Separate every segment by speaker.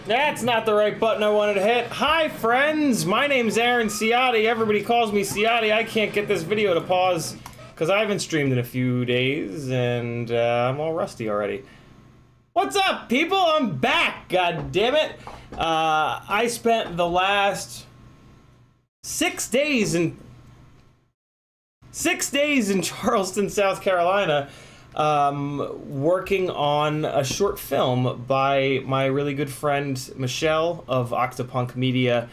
Speaker 1: That's not the right button I wanted to hit. Hi friends, my name's Aaron Ciotti. Everybody calls me Ciotti. I can't get this video to pause because I haven't streamed in a few days and I'm all rusty already. What's up, people? I'm back, god damn it. I spent the last 6 days in Charleston, South Carolina, working on a short film by my really good friend Michelle of Octapunk Media,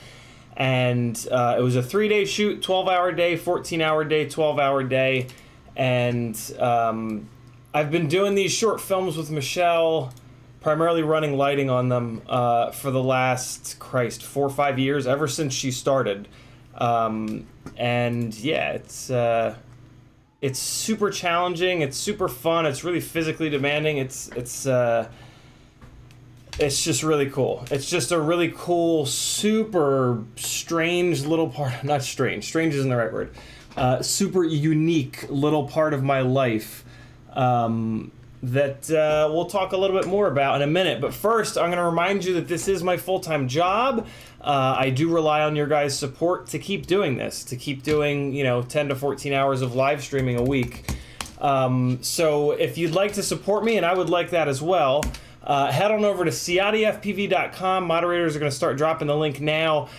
Speaker 1: and it was a 3-day shoot, 12-hour day, 14-hour day, 12-hour day, and I've been doing these short films with Michelle, primarily running lighting on them for the last, 4 or 5 years, ever since she started, and yeah, it's super challenging. It's super fun. It's really physically demanding. It's just really cool. It's just a really cool, super strange little part. Not strange. Strange isn't the right word. Super unique little part of my life that we'll talk a little bit more about in a minute. But first, I'm going to remind you that this is my full-time job. I do rely on your guys' support to keep doing this, to keep doing, 10 to 14 hours of live streaming a week. So if you'd like to support me, and I would like that as well, head on over to CiottiFPV.com. Moderators are going to start dropping the link now.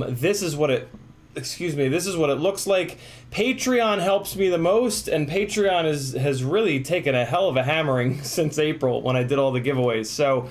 Speaker 1: This is what it looks like. Patreon helps me the most, and Patreon has really taken a hell of a hammering since April when I did all the giveaways. So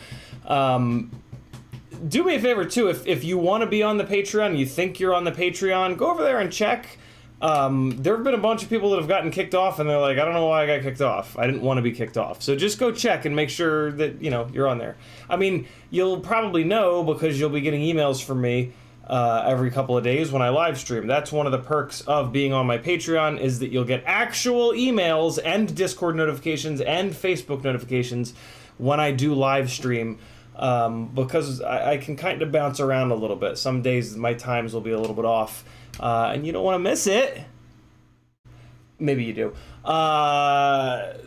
Speaker 1: do me a favor too, if you want to be on the Patreon, you think you're on the Patreon, go over there and check. There have been a bunch of people that have gotten kicked off, and they're like, I don't know why I got kicked off. I didn't want to be kicked off. So just go check and make sure that, you're on there. I mean, you'll probably know because you'll be getting emails from me every couple of days when I live stream. That's one of the perks of being on my Patreon, is that you'll get actual emails and Discord notifications and Facebook notifications when I do live stream, because I can kind of bounce around a little bit. Some days my times will be a little bit off, and you don't want to miss it. Maybe you do.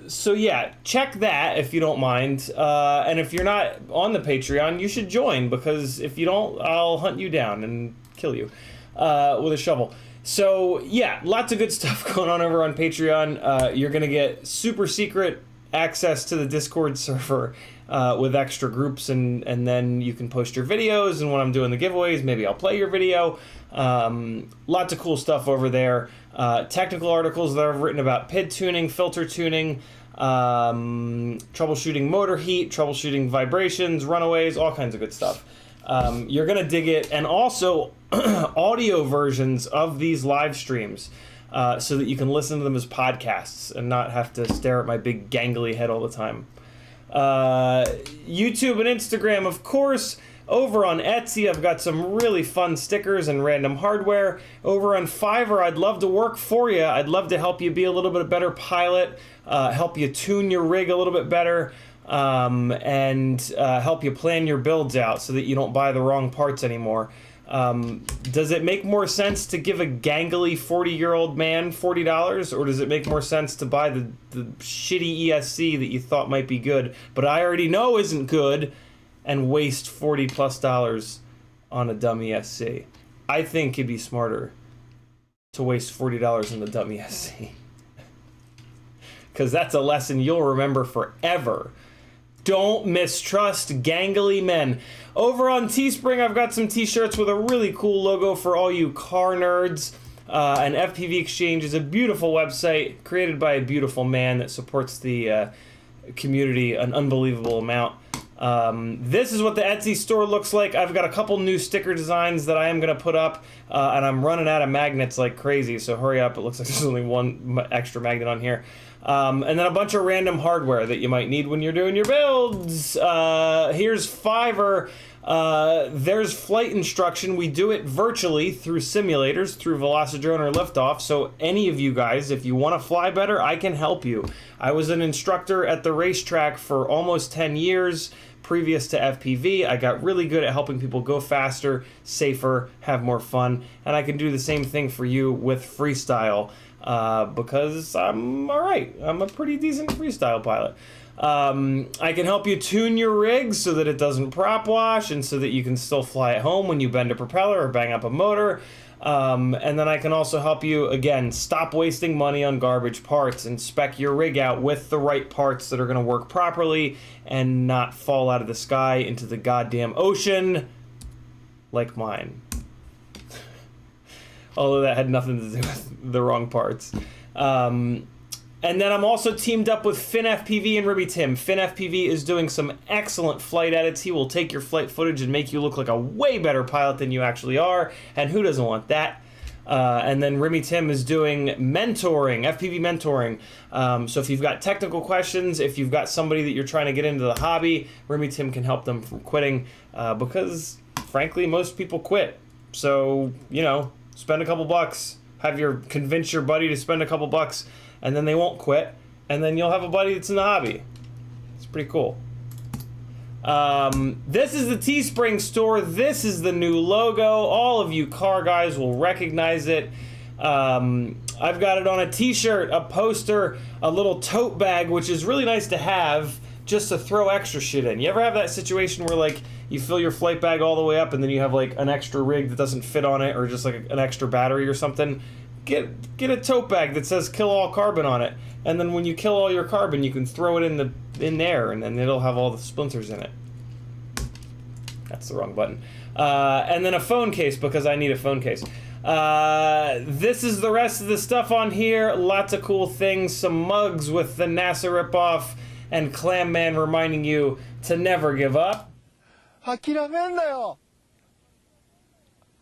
Speaker 1: So yeah, check that if you don't mind. And if you're not on the Patreon, you should join, because if you don't, I'll hunt you down and kill you with a shovel. So yeah, lots of good stuff going on over on Patreon. You're gonna get super secret access to the Discord server with extra groups, and then you can post your videos, and when I'm doing the giveaways, maybe I'll play your video. Lots of cool stuff over there. Technical articles that I've written about PID tuning, filter tuning, troubleshooting motor heat, troubleshooting vibrations, runaways, all kinds of good stuff. You're gonna dig it, and also audio versions of these live streams, so that you can listen to them as podcasts and not have to stare at my big gangly head all the time. YouTube and Instagram, of course. Over on Etsy, I've got some really fun stickers and random hardware. Over on Fiverr, I'd love to work for you. I'd love to help you be a little bit better pilot, help you tune your rig a little bit better, and help you plan your builds out so that you don't buy the wrong parts anymore. Does it make more sense to give a gangly 40-year-old man $40, or does it make more sense to buy the shitty ESC that you thought might be good, but I already know isn't good, and waste $40+ on a dumb ESC? I think it'd be smarter to waste $40 on the dumb ESC. Because that's a lesson you'll remember forever. Don't mistrust gangly men. Over on Teespring, I've got some t-shirts with a really cool logo for all you car nerds. And FPV Exchange is a beautiful website created by a beautiful man that supports the community an unbelievable amount. This is what the Etsy store looks like. I've got a couple new sticker designs that I am going to put up, and I'm running out of magnets like crazy, so hurry up. It looks like there's only one extra magnet on here. And then a bunch of random hardware that you might need when you're doing your builds. Here's Fiverr. There's flight instruction. We do it virtually through simulators, through Velocidrone or Liftoff. So any of you guys, if you want to fly better, I can help you. I was an instructor at the racetrack for almost 10 years previous to FPV. I got really good at helping people go faster, safer, have more fun. And I can do the same thing for you with freestyle, because I'm all right. I'm a pretty decent freestyle pilot. I can help you tune your rig so that it doesn't prop wash and so that you can still fly at home when you bend a propeller or bang up a motor. And then I can also help you, again, stop wasting money on garbage parts and spec your rig out with the right parts that are going to work properly and not fall out of the sky into the goddamn ocean like mine. Although that had nothing to do with the wrong parts. And then I'm also teamed up with FPV and Ribby Tim. FPV is doing some excellent flight edits. He will take your flight footage and make you look like a way better pilot than you actually are. And who doesn't want that? And then Ribby Tim is doing mentoring, FPV mentoring. So if you've got technical questions, if you've got somebody that you're trying to get into the hobby, Ribby Tim can help them from quitting. Because, frankly, most people quit. So, spend a couple bucks. Convince your buddy to spend a couple bucks, and then they won't quit, and then you'll have a buddy that's in the hobby. It's pretty cool. This is the Teespring store. This is the new logo. All of you car guys will recognize it. I've got it on a t-shirt, a poster, a little tote bag, which is really nice to have just to throw extra shit in. You ever have that situation where, like, you fill your flight bag all the way up, and then you have like an extra rig that doesn't fit on it, or just like an extra battery or something. Get a tote bag that says "kill all carbon" on it, and then when you kill all your carbon, you can throw it in there, and then it'll have all the splinters in it. That's the wrong button. And then a phone case, because I need a phone case. This is the rest of the stuff on here. Lots of cool things. Some mugs with the NASA ripoff, and Clam Man reminding you to never give up.
Speaker 2: 諦めんなよ。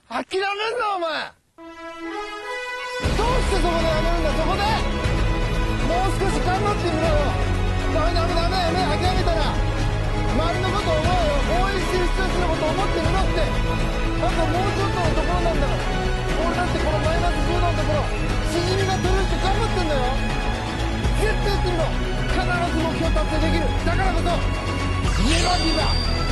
Speaker 2: 諦めんなお前。どうしてそこでやめるんだ、そこで。もう少し頑張ってみろよ。ダメダメダメ、目諦めたら。周りのことを思うよ。応援してる人たちのことを思ってみろって。あともうちょっとのところなんだから。俺だってこのマイナス10度のところ、しじみが取れるって頑張ってんだよ。絶対やってみろ。必ず目標達成できる。だからこそ、ネバギブアップ。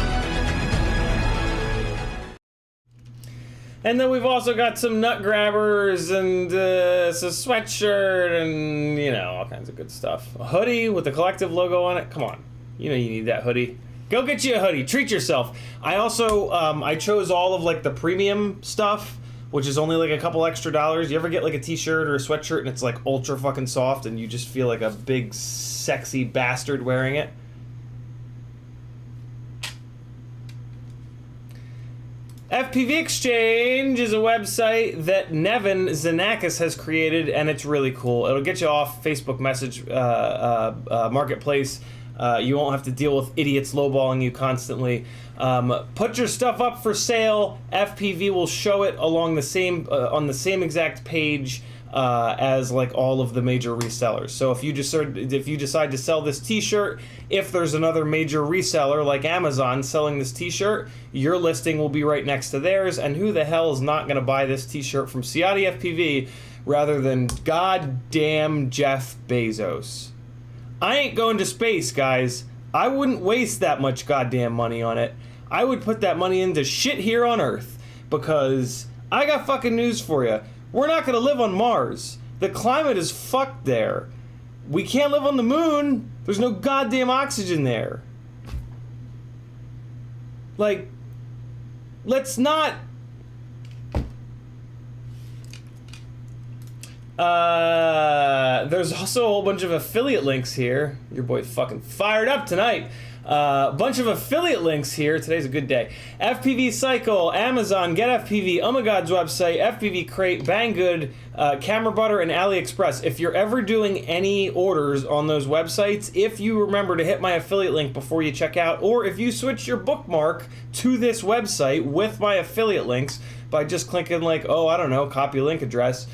Speaker 1: And then we've also got some nut grabbers and some sweatshirt and, you know, all kinds of good stuff. A hoodie with the collective logo on it. Come on. You know you need that hoodie. Go get you a hoodie. Treat yourself. I also, I chose all of, like, the premium stuff, which is only, like, a couple extra dollars. You ever get, like, a t-shirt or a sweatshirt and it's, like, ultra fucking soft and you just feel like a big, sexy bastard wearing it? FPV Exchange is a website that Nevin Zanakis has created, and it's really cool. It'll get you off Facebook Message Marketplace. You won't have to deal with idiots lowballing you constantly. Put your stuff up for sale. FPV will show it along the same on the same exact page as like all of the major resellers. So if you decide to sell this T-shirt, if there's another major reseller like Amazon selling this T-shirt, your listing will be right next to theirs. And who the hell is not going to buy this T-shirt from CiottiFPV rather than goddamn Jeff Bezos? I ain't going to space, guys. I wouldn't waste that much goddamn money on it. I would put that money into shit here on Earth, because I got fucking news for you. We're not going to live on Mars. The climate is fucked there. We can't live on the moon. There's no goddamn oxygen there. Like, let's not... There's also a whole bunch of affiliate links here. Your boy's fucking fired up tonight. Bunch of affiliate links here. Today's a good day. FPV Cycle, Amazon, Get FPV, Oh My God's website, FPV Crate, Banggood, Camera Butter, and AliExpress. If you're ever doing any orders on those websites, if you remember to hit my affiliate link before you check out, or if you switch your bookmark to this website with my affiliate links by just clicking like, oh, I don't know, copy link address,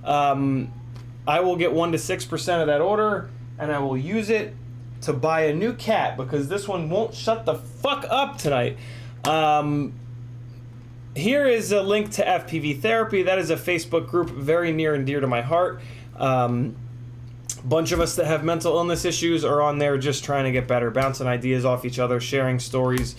Speaker 1: I will get 1 to 6% of that order, and I will use it to buy a new cat, because this one won't shut the fuck up tonight. Here is a link to FPV Therapy. That is a Facebook group very near and dear to my heart. Bunch of us that have mental illness issues are on there just trying to get better, bouncing ideas off each other, sharing stories,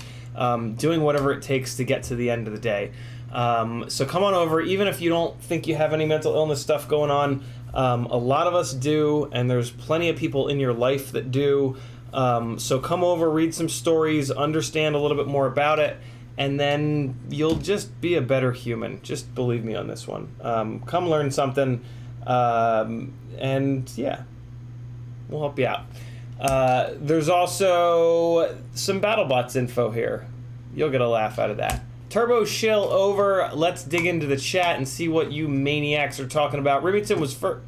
Speaker 1: doing whatever it takes to get to the end of the day. So come on over, even if you don't think you have any mental illness stuff going on. A lot of us do, and there's plenty of people in your life that do. So come over, read some stories, understand a little bit more about it, and then you'll just be a better human. Just believe me on this one. Come learn something, and yeah, we'll help you out. There's also some BattleBots info here. You'll get a laugh out of that. Turbo Shill over. Let's dig into the chat and see what you maniacs are talking about. Remington was first.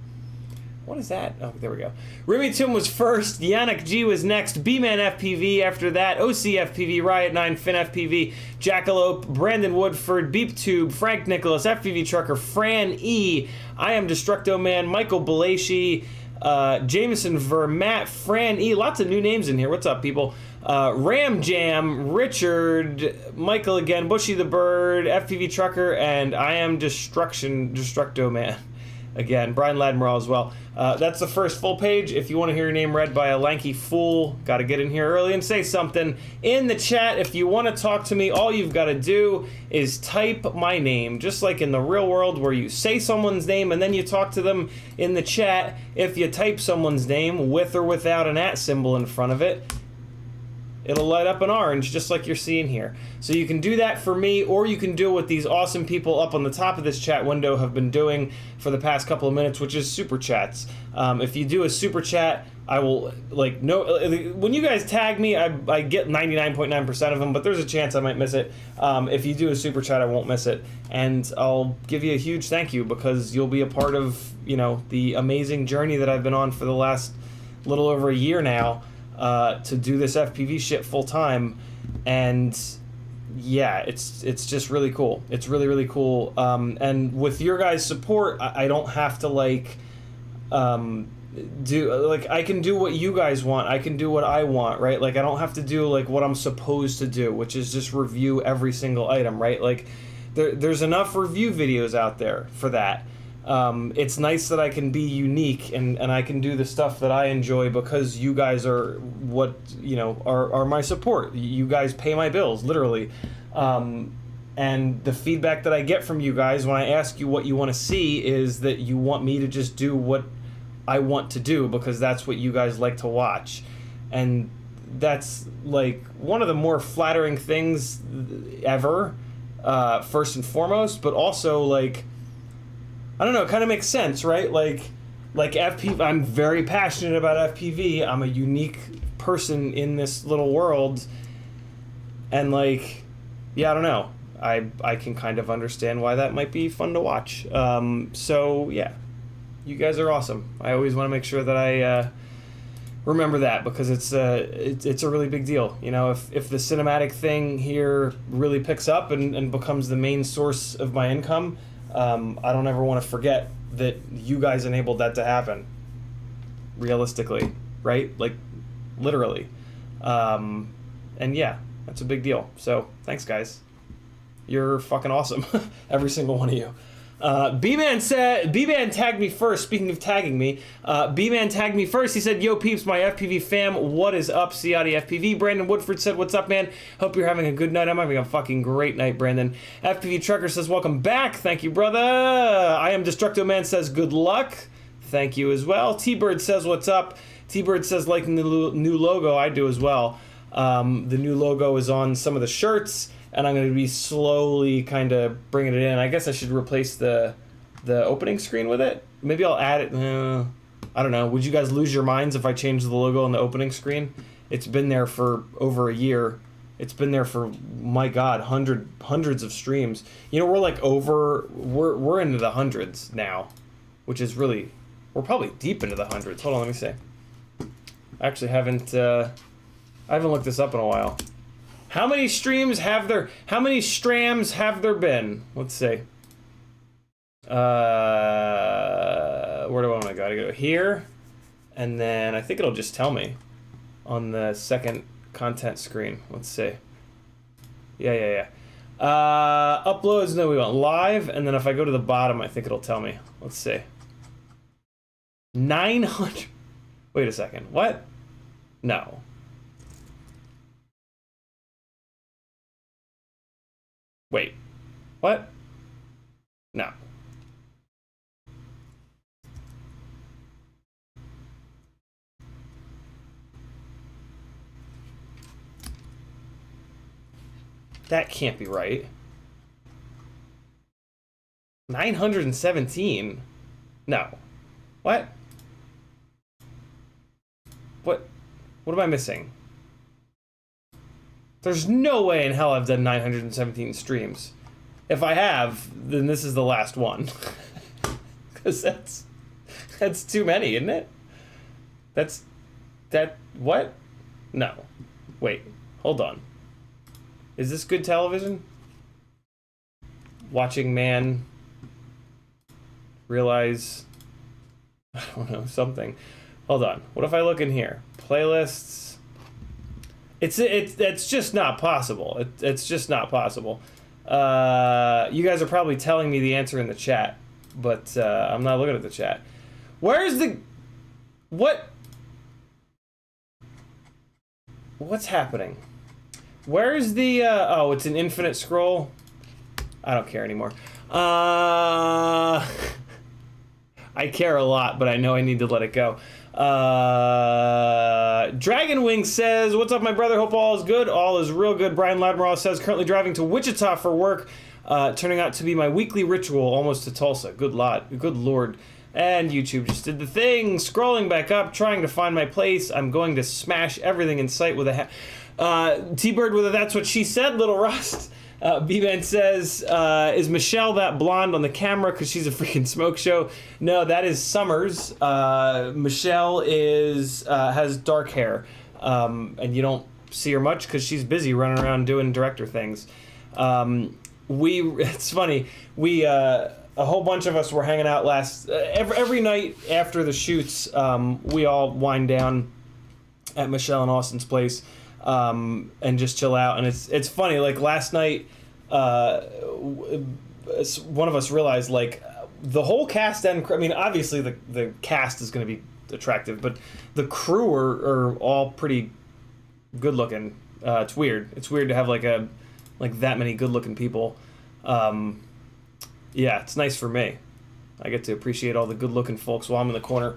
Speaker 1: What is that? Oh, there we go. Remington was first. Yannick G was next. B-Man FPV after that. OC FPV, Riot 9, Finn FPV, Jackalope, Brandon Woodford, Beep Tube, Frank Nicholas, FPV Trucker, Fran E, I Am Destructo Man, Michael Balashi, Jameson Vermatt, Fran E. Lots of new names in here. What's up, people? Ram Jam, Richard, Michael again, Bushy the Bird, FPV Trucker, and I Am Destructo Man. Again, Brian Ladmiral as well. That's the first full page. If you want to hear your name read by a lanky fool, got to get in here early and say something. In the chat, if you want to talk to me, all you've got to do is type my name. Just like in the real world where you say someone's name and then you talk to them in the chat. If you type someone's name with or without an @ symbol in front of it, it'll light up an orange just like you're seeing here. So you can do that for me, or you can do what these awesome people up on the top of this chat window have been doing for the past couple of minutes, which is super chats. If you do a super chat, I will, like, when you guys tag me, I get 99.9% of them, but there's a chance I might miss it. If you do a super chat, I won't miss it, and I'll give you a huge thank you because you'll be a part of, you know, the amazing journey that I've been on for the last little over a year now, to do this FPV shit full time. And yeah, it's just really cool. It's really, really cool. And with your guys' support, I don't have to like I can do what you guys want. I can do what I want, right? Like I don't have to do like what I'm supposed to do, which is just review every single item, right? Like there's enough review videos out there for that. It's nice that I can be unique and I can do the stuff that I enjoy because you guys are what, you know, are my support. You guys pay my bills, literally. And the feedback that I get from you guys when I ask you what you want to see is that you want me to just do what I want to do because that's what you guys like to watch. And that's like one of the more flattering things ever, first and foremost, but also like, I don't know, it kind of makes sense, right? Like FPV, I'm very passionate about FPV. I'm a unique person in this little world. And like, yeah, I don't know. I can kind of understand why that might be fun to watch. So yeah, you guys are awesome. I always want to make sure that I remember that because it's a really big deal. You know, if the cinematic thing here really picks up and becomes the main source of my income, I don't ever want to forget that you guys enabled that to happen. Realistically, right? Like, literally. And yeah, that's a big deal. So, thanks, guys. You're fucking awesome. Every single one of you. B-Man tagged me first. Speaking of tagging me, B-Man tagged me first. He said, "Yo, peeps, my FPV fam, what is up? CiottiFPV." Brandon Woodford said, "What's up, man? Hope you're having a good night." I'm having a fucking great night, Brandon. FPV Trucker says, "Welcome back." Thank you, brother. I Am Destructo Man says, "Good luck." Thank you as well. T-Bird says, "What's up?" T-Bird says, "Liking the new logo." I do as well. The new logo is on some of the shirts, and I'm going to be slowly kind of bringing it in. I guess I should replace the opening screen with it. Maybe I'll add it. I don't know. Would you guys lose your minds if I changed the logo on the opening screen? It's been there for over a year. It's been there for, my God, hundreds of streams. You know, we're into the hundreds now, which is really, we're probably deep into the hundreds. Hold on, let me see. I actually haven't looked this up in a while. How many strams have there been? Let's see. Where do I want to go? I go here, and then I think it'll just tell me on the second content screen. Let's see. Yeah. Uploads, no, we want live, and then if I go to the bottom, I think it'll tell me. Let's see. 900. Wait a second. What? No. Wait, what? No. That can't be right. 917? No. What? What am I missing? There's no way in hell I've done 917 streams. If I have, then this is the last one. Because that's too many, isn't it? What? No. Wait, hold on. Is this good television? Watching man realize, I don't know, something. Hold on. What if I look in here? Playlists. It's just not possible. It's just not possible. You guys are probably telling me the answer in the chat, but I'm not looking at the chat. Where's the... What's happening? Where's the... oh, it's an infinite scroll? I don't care anymore. I care a lot, but I know I need to let it go. Dragon Wing says, "What's up, my brother? Hope all is good. All is real good." Brian Ladmiral says, "Currently driving to Wichita for work. Turning out to be my weekly ritual, almost to Tulsa. Good lord." And YouTube just did the thing. Scrolling back up, trying to find my place. I'm going to smash everything in sight with a T-Bird with a "That's what she said," Little Rust. B-Man says, "Is Michelle that blonde on the camera because she's a freaking smoke show?" No, that is Summers. Michelle has dark hair, and you don't see her much because she's busy running around doing director things. It's funny, a whole bunch of us were hanging out every night after the shoots. We all wind down at Michelle and Austin's place and just chill out. And it's funny, like last night, one of us realized like the whole cast and crew, I mean, obviously the cast is going to be attractive, but the crew are all pretty good looking. It's weird. It's weird to have like that many good looking people. Yeah, it's nice for me. I get to appreciate all the good looking folks while I'm in the corner.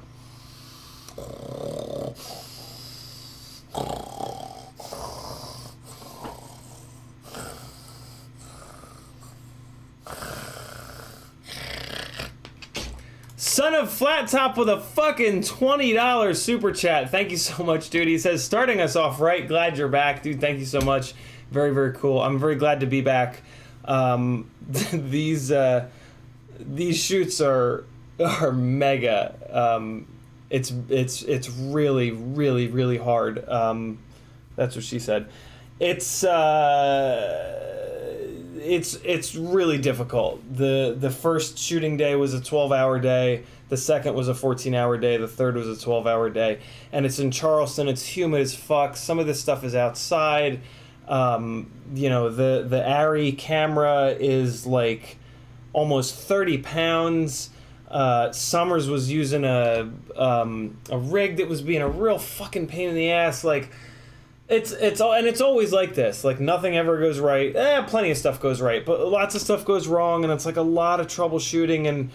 Speaker 1: Son of Flat Top with a fucking $20 super chat. Thank you so much, dude. He says, "Starting us off right. Glad you're back, dude. Thank you so much. Very, very cool. I'm very glad to be back. These shoots are mega. It's really, really, really hard. That's what she said. It's really difficult. The first shooting day was a 12-hour day. The second was a 14-hour day. The third was a 12-hour day. And it's in Charleston. It's humid as fuck. Some of this stuff is outside. The Arri camera is like almost 30 pounds. Summers was using a rig that was being a real fucking pain in the ass. Like, it's always like this. Like, nothing ever goes right. Plenty of stuff goes right, but lots of stuff goes wrong, and it's like a lot of troubleshooting,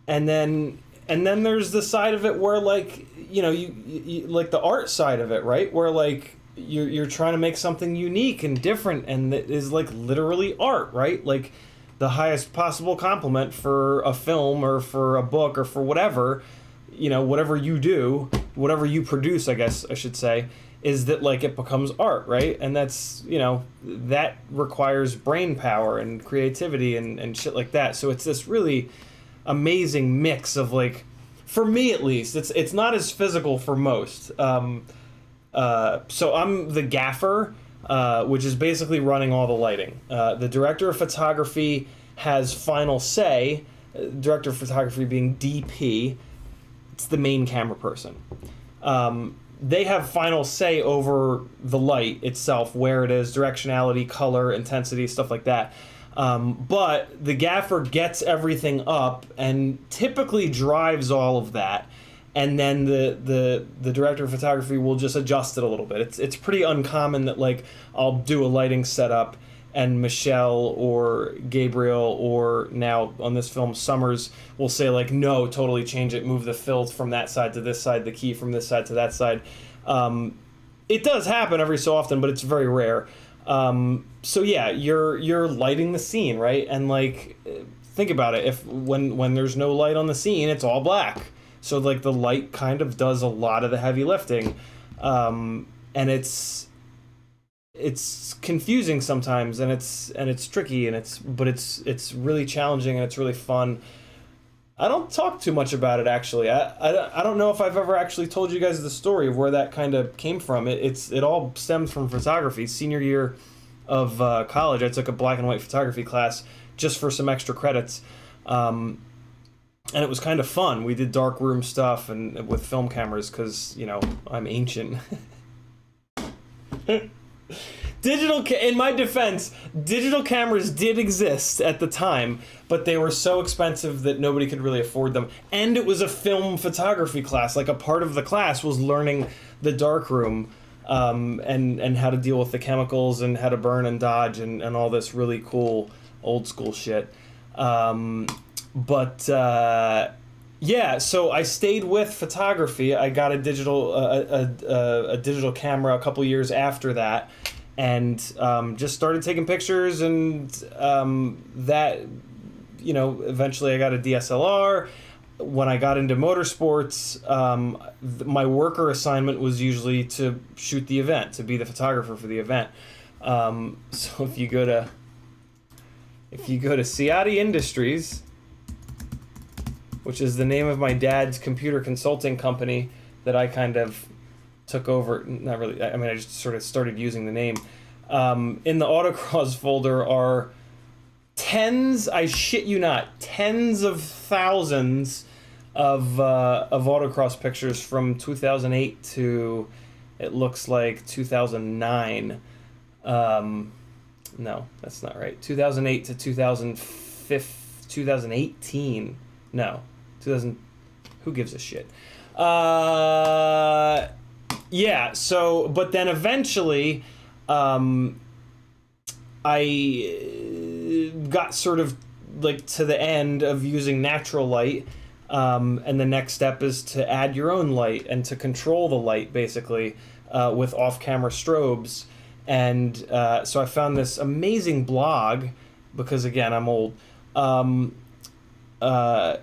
Speaker 1: and then there's the side of it where, like, you like the art side of it, right? Where like you're trying to make something unique and different, and that is like literally art, right? Like the highest possible compliment for a film or for a book or for whatever, whatever you do, whatever you produce, I guess I should say, is that like it becomes art, right? And that's, that requires brain power and creativity and shit like that. So it's this really amazing mix of, like, for me at least, it's not as physical for most. So I'm the gaffer, which is basically running all the lighting. The director of photography has final say. Director of photography being DP. It's the main camera person. They have final say over the light itself, where it is, directionality, color, intensity, stuff like that. But the gaffer gets everything up and typically drives all of that. And then the director of photography will just adjust it a little bit. It's pretty uncommon that, like, I'll do a lighting setup and Michelle or Gabriel or now on this film Summers will say, like, no, totally change it, move the fill from that side to this side, the key from this side to that side. It does happen every so often, but it's very rare. So yeah, you're lighting the scene, right? And, like, think about it. If when there's no light on the scene, it's all black. So, like, the light kind of does a lot of the heavy lifting, and it's confusing sometimes, and it's tricky, but it's really challenging, and it's really fun. I don't talk too much about it, actually. I don't know if I've ever actually told you guys the story of where that kind of came from. It all stems from photography. Senior year of college, I took a black and white photography class just for some extra credits. And it was kind of fun. We did darkroom stuff and with film cameras because, I'm ancient. In my defense, digital cameras did exist at the time, but they were so expensive that nobody could really afford them. And it was a film photography class. Like, a part of the class was learning the darkroom and how to deal with the chemicals and how to burn and dodge and all this really cool old school shit. But Yeah, so I stayed with photography. I got a digital camera a couple years after that, and just started taking pictures, and that, eventually I got a DSLR. When I got into motorsports, my worker assignment was usually to shoot the event, to be the photographer for the event. So if you go to Ciotti Industries, which is the name of my dad's computer consulting company that I kind of took over. Not really. I mean, I just sort of started using the name. In the autocross folder are I shit you not, tens of thousands of autocross pictures from 2008 to, it looks like 2009. No, that's not right. 2008 to 2018. No. 2000, who gives a shit? Yeah, so, but then eventually, I got sort of like to the end of using natural light, and the next step is to add your own light and to control the light, basically, with off-camera strobes. And so I found this amazing blog, because again, I'm old,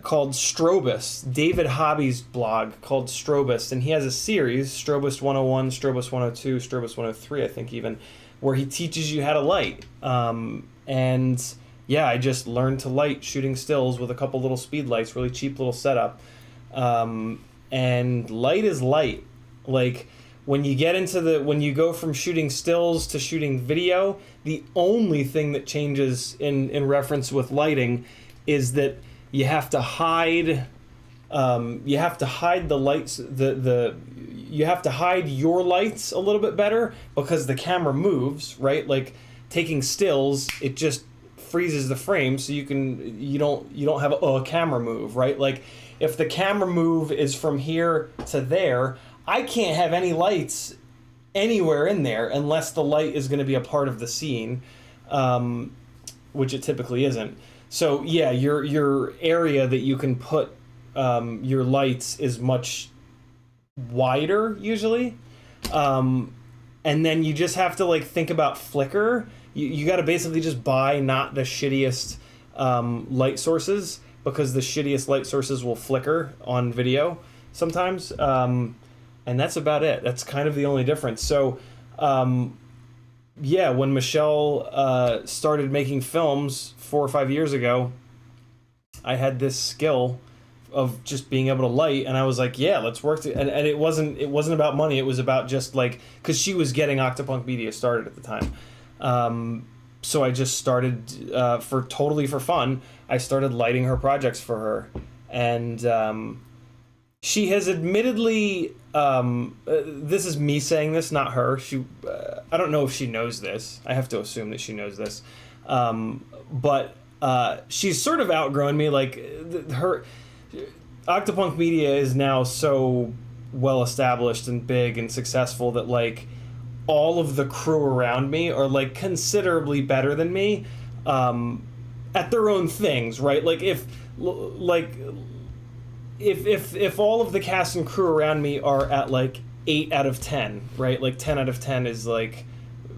Speaker 1: called Strobist, David Hobby's blog called Strobist, and he has a series, Strobist 101, Strobist 102, Strobist 103, I think even, where he teaches you how to light. And yeah, I just learned to light shooting stills with a couple little speed lights, really cheap little setup. And light is light. Like, when you go from shooting stills to shooting video, the only thing that changes in reference with lighting is that you have to hide the lights, you have to hide your lights a little bit better because the camera moves, right? Like taking stills, it just freezes the frame, so you don't have a camera move, right? Like if the camera move is from here to there, I can't have any lights anywhere in there unless the light is going to be a part of the scene, which it typically isn't. So yeah, your area that you can put your lights is much wider usually, and then you just have to like think about flicker. You got to basically just buy not the shittiest light sources, because the shittiest light sources will flicker on video sometimes, and that's about it. That's kind of the only difference. So yeah, when Michelle started making films 4 or 5 years ago, I had this skill of just being able to light, and I was like, yeah, let's work and it wasn't about money. It was about just like, because she was getting Octapunk Media started at the time. So I just started for fun. I started lighting her projects for her, and she has admittedly, this is me saying this, not her. I don't know if she knows this. I have to assume that she knows this. But she's sort of outgrown me. Like her Octapunk Media is now so well established and big and successful that like all of the crew around me are like considerably better than me at their own things, right? Like if all of the cast and crew around me are at like 8 out of 10, right? Like 10 out of 10 is like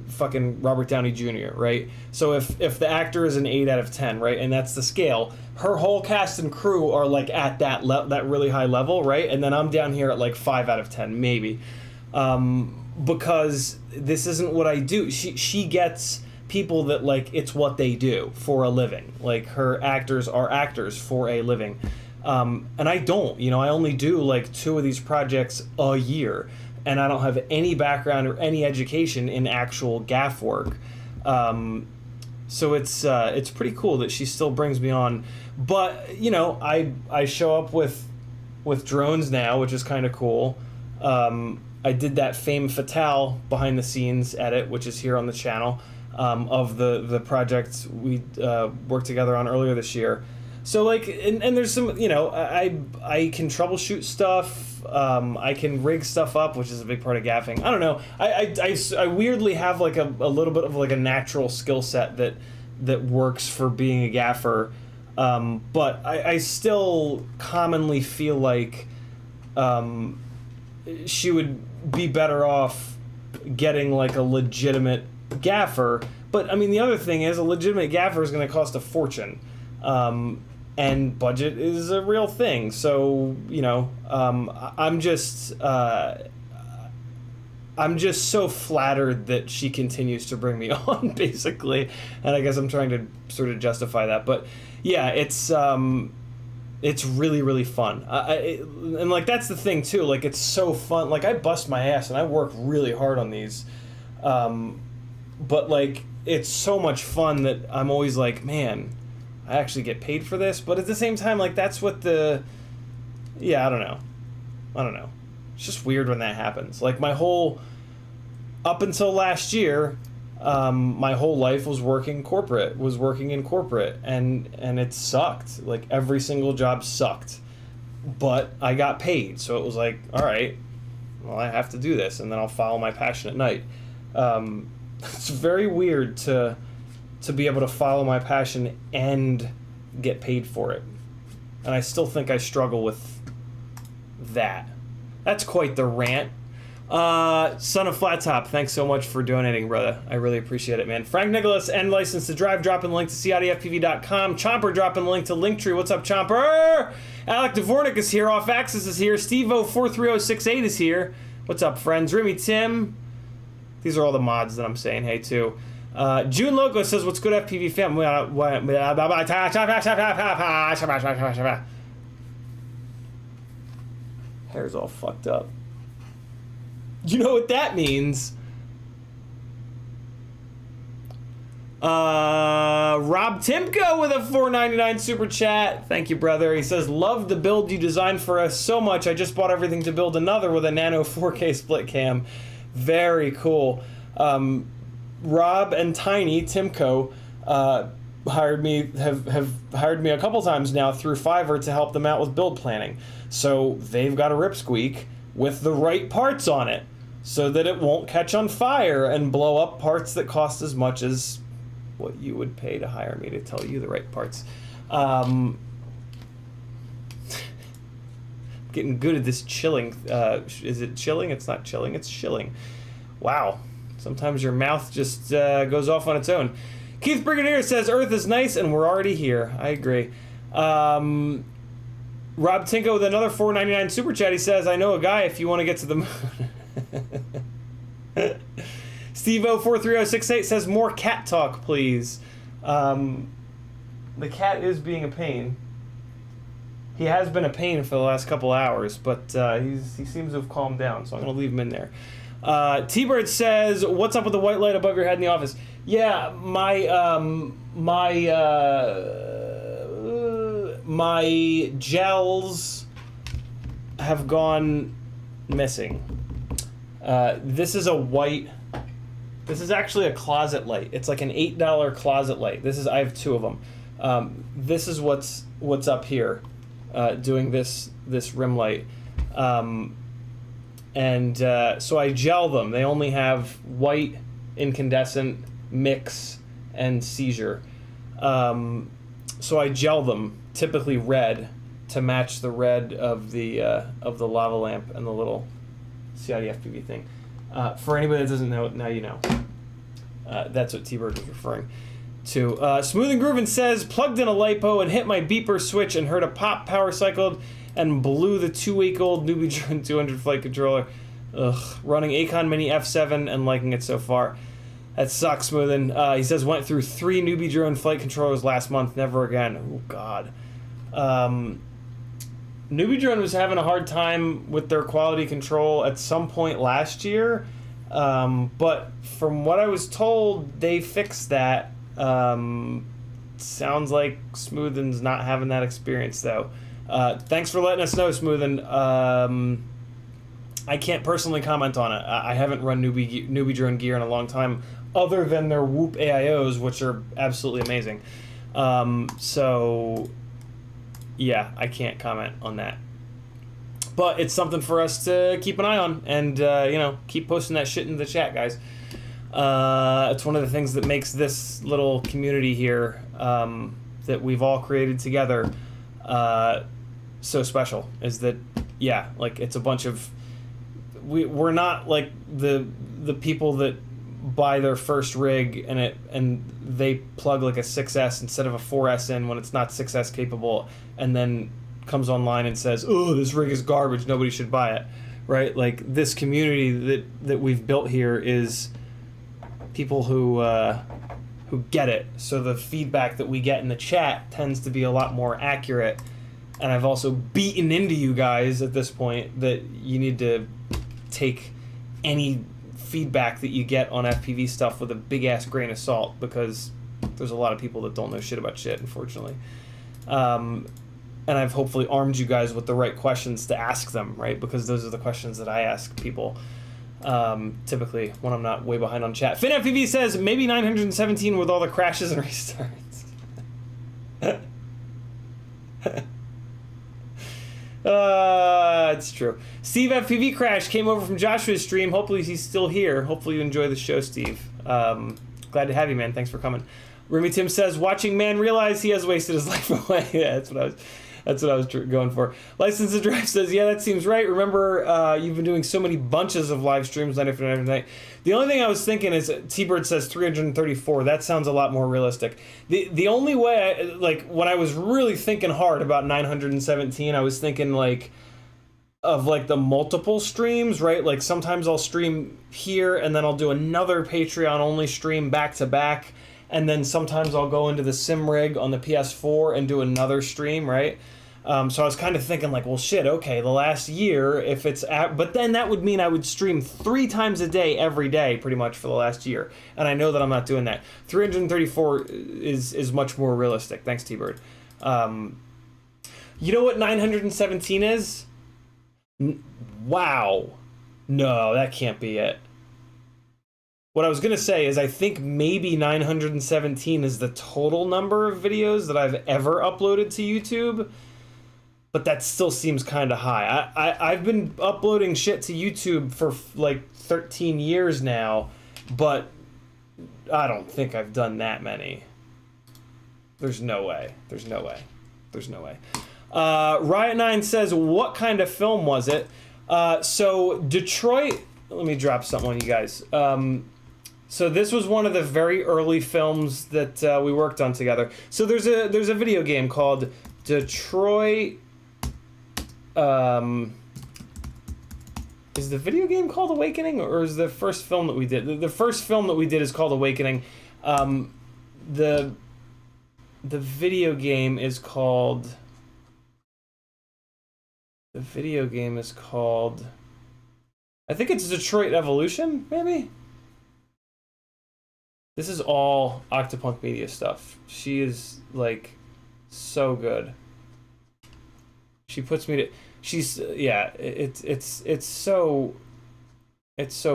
Speaker 1: fucking Robert Downey Jr., right? So if the actor is an 8 out of 10, right, and that's the scale, her whole cast and crew are like at that really high level, right? And then I'm down here at like 5 out of 10, maybe, because this isn't what I do. She gets people that like it's what they do for a living. Like her actors are actors for a living. And I don't, I only do like 2 of these projects a year, and I don't have any background or any education in actual gaff work. So it's pretty cool that she still brings me on. But, I show up with drones now, which is kind of cool. I did that Fame Fatale behind the scenes edit, which is here on the channel, of the project we worked together on earlier this year. So like, and there's some, I can troubleshoot stuff. I can rig stuff up, which is a big part of gaffing. I don't know. I weirdly have like a little bit of like a natural skill set that works for being a gaffer. But I still commonly feel like she would be better off getting like a legitimate gaffer. But I mean, the other thing is a legitimate gaffer is going to cost a fortune. And budget is a real thing. So, you know, I'm just so flattered that she continues to bring me on, basically. And I guess I'm trying to sort of justify that. But yeah, it's really, really fun. And like, that's the thing too. Like, it's so fun. Like, I bust my ass and I work really hard on these. But like, it's so much fun that I'm always like, man, I actually get paid for this. But at the same time, like, that's what yeah, I don't know. It's just weird when that happens. Like, up until last year, my whole life was working in corporate, and it sucked. Like, every single job sucked. But I got paid, so it was like, all right, well, I have to do this, and then I'll follow my passion at night. It's very weird to be able to follow my passion and get paid for it. And I still think I struggle with that. That's quite the rant. Son of Flat Top, thanks so much for donating, brother. I really appreciate it, man. Frank Nicholas, and License to Drive, dropping the link to CiottiFPV.com. Chomper dropping the link to Linktree. What's up, Chomper? Alec Dvornik is here. Off Axis is here. Stevo43068 is here. What's up, friends? Remy Tim. These are all the mods that I'm saying hey to. June Loco says, what's good, FPV fam? Hair's all fucked up. You know what that means? Rob Timko with a $4.99 super chat. Thank you, brother. He says, love the build you designed for us so much. I just bought everything to build another with a Nano 4K split cam. Very cool. Rob and Tiny Timko have hired me a couple times now through Fiverr to help them out with build planning. So they've got a ripsqueak with the right parts on it so that it won't catch on fire and blow up parts that cost as much as what you would pay to hire me to tell you the right parts. Getting good at this chilling. Is it chilling? It's not chilling, it's shilling. Wow. Sometimes your mouth just goes off on its own. Keith Brigadier says, Earth is nice and we're already here. I agree. Rob Tinko with another $4.99 super chat. He says, I know a guy if you want to get to the moon. Steve-O43068 says, more cat talk, please. The cat is being a pain. He has been a pain for the last couple hours, but he seems to have calmed down, so I'm going to leave him in there. T-Bird says, what's up with the white light above your head in the office? Yeah, my gels have gone missing. This is actually a closet light. It's like an $8 closet light. I have two of them. This is what's up here, doing this rim light. So I gel them. They only have white, incandescent, mix, and seizure. So I gel them, typically red, to match the red of the lava lamp and the little CiottiFPV thing. For anybody that doesn't know, now you know. That's what T-Bird was referring to. Smooth and Groovin says, plugged in a LiPo and hit my beeper switch and heard a pop, power cycled, and blew the 2-week-old Newbie Drone 200 flight controller. Ugh. Running Acon Mini F7 and liking it so far. That sucks, Smoothin. He says, went through 3 Newbie Drone flight controllers last month. Never again. Oh, God. Newbie Drone was having a hard time with their quality control at some point last year. But from what I was told, they fixed that. Sounds like Smoothin's not having that experience, though. Thanks for letting us know, Smoothin. I can't personally comment on it. I haven't run Newbie Drone gear in a long time, other than their Whoop AIOs, which are absolutely amazing. So, yeah, I can't comment on that. But it's something for us to keep an eye on, and keep posting that shit in the chat, guys. It's one of the things that makes this little community here that we've all created together so special is that, yeah, like it's a bunch of, we're not like the people that buy their first rig and they plug like a 6S instead of a 4S in when it's not 6S capable, and then comes online and says, oh, this rig is garbage, nobody should buy it, right? Like this community that we've built here is people who get it. So the feedback that we get in the chat tends to be a lot more accurate. And I've also beaten into you guys at this point that you need to take any feedback that you get on FPV stuff with a big ass grain of salt, because there's a lot of people that don't know shit about shit, unfortunately. And I've hopefully armed you guys with the right questions to ask them, right? Because those are the questions that I ask people typically when I'm not way behind on chat. FinFPV says maybe 917 with all the crashes and restarts. It's true. Steve FPV Crash came over from Joshua's stream. Hopefully he's still here. Hopefully you enjoy the show, Steve. Glad to have you, man. Thanks for coming. Remy Tim says, watching man realize he has wasted his life away. Yeah, that's what I was going for. License to Drive says, yeah, that seems right. Remember, you've been doing so many bunches of live streams night after night after night. The only thing I was thinking is, T-Bird says 334. That sounds a lot more realistic. The only way, like, when I was really thinking hard about 917, I was thinking, like, of, like, the multiple streams, right? Like, sometimes I'll stream here, and then I'll do another Patreon-only stream back-to-back, and then sometimes I'll go into the sim rig on the PS4 and do another stream, right? So I was kind of thinking like, well, shit, okay, the last year, if it's but then that would mean I would stream 3 times a day, every day, pretty much for the last year. And I know that I'm not doing that. 334 is much more realistic. Thanks, T-Bird. You know what 917 is? Wow. No, that can't be it. What I was going to say is I think maybe 917 is the total number of videos that I've ever uploaded to YouTube, but that still seems kind of high. I've been uploading shit to YouTube for like 13 years now, but I don't think I've done that many. There's no way. There's no way. There's no way. Riot9 says, what kind of film was it? So Detroit, let me drop something on you guys. So this was one of the very early films that we worked on together. So there's a video game called Detroit. Is the video game called Awakening, or is the first film that we did? The first film that we did is called Awakening. The video game is called. The video game is called. I think it's Detroit Evolution, maybe. This is all Octapunk Media stuff. She is, like, so good. She puts me to... She's... Yeah, it's so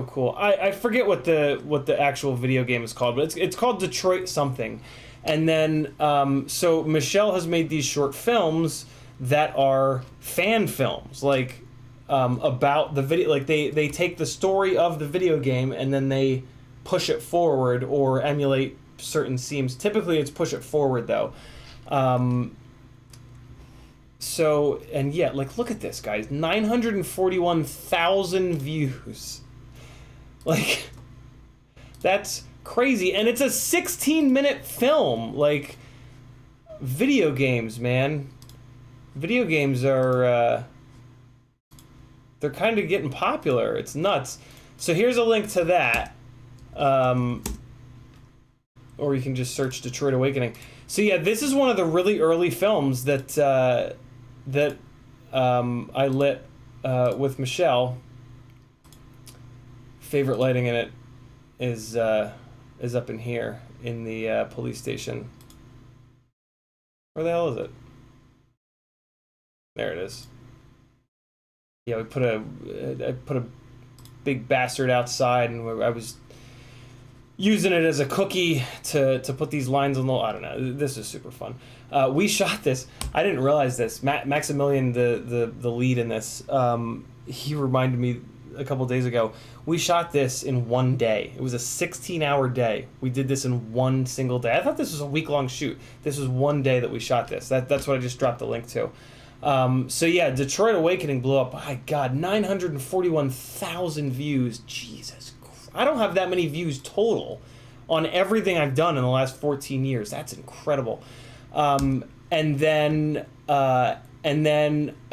Speaker 1: cool. I forget what the actual video game is called, but it's called Detroit something. And then, so Michelle has made these short films that are fan films, like, about the video... Like, they take the story of the video game and then they push it forward or emulate certain scenes. Typically it's push it forward though. So, and yeah, like look at this, guys. 941,000 views. Like, that's crazy. And it's a 16-minute film. Like, video games, man. Video games are, they're kind of getting popular. It's nuts. So here's a link to that. Or you can just search Detroit Awakening. So yeah, this is one of the really early films that I lit with Michelle. Favorite lighting in it is up in here in the police station. Where the hell is it? There it is. Yeah, I put a big bastard outside, and I was using it as a cookie to put these lines on the... I don't know. This is super fun. We shot this. I didn't realize this. Maximilian, the lead in this, he reminded me a couple days ago. We shot this in one day. It was a 16-hour day. We did this in one single day. I thought this was a week-long shoot. This was one day that we shot this. That's what I just dropped the link to. So yeah, Detroit Awakening blew up. My God, 941,000 views. Jesus Christ. I don't have that many views total on everything I've done in the last 14 years. That's incredible. And then a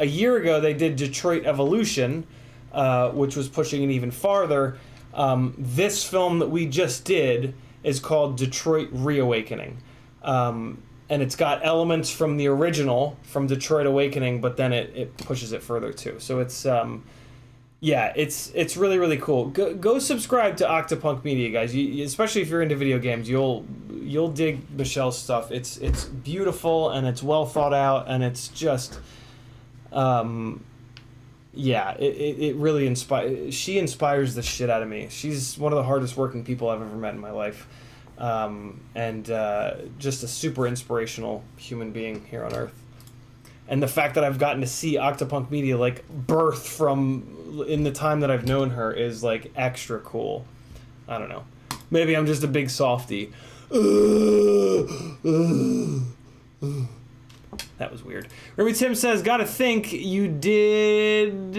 Speaker 1: year ago they did Detroit Evolution, which was pushing it even farther. This film that we just did is called Detroit Reawakening. And it's got elements from the original, from Detroit Awakening, but then it pushes it further too. So it's yeah, it's really, really cool. Go subscribe to Octapunk Media, guys. Especially if you're into video games, you'll dig Michelle's stuff. It's beautiful and it's well thought out, and it's just yeah, it really inspires. She inspires the shit out of me. She's one of the hardest working people I've ever met in my life, and just a super inspirational human being here on Earth. And the fact that I've gotten to see Octapunk Media like birth from in the time that I've known her is like extra cool. I don't know. Maybe I'm just a big softie. That was weird. Ruby Tim says, "Gotta think you did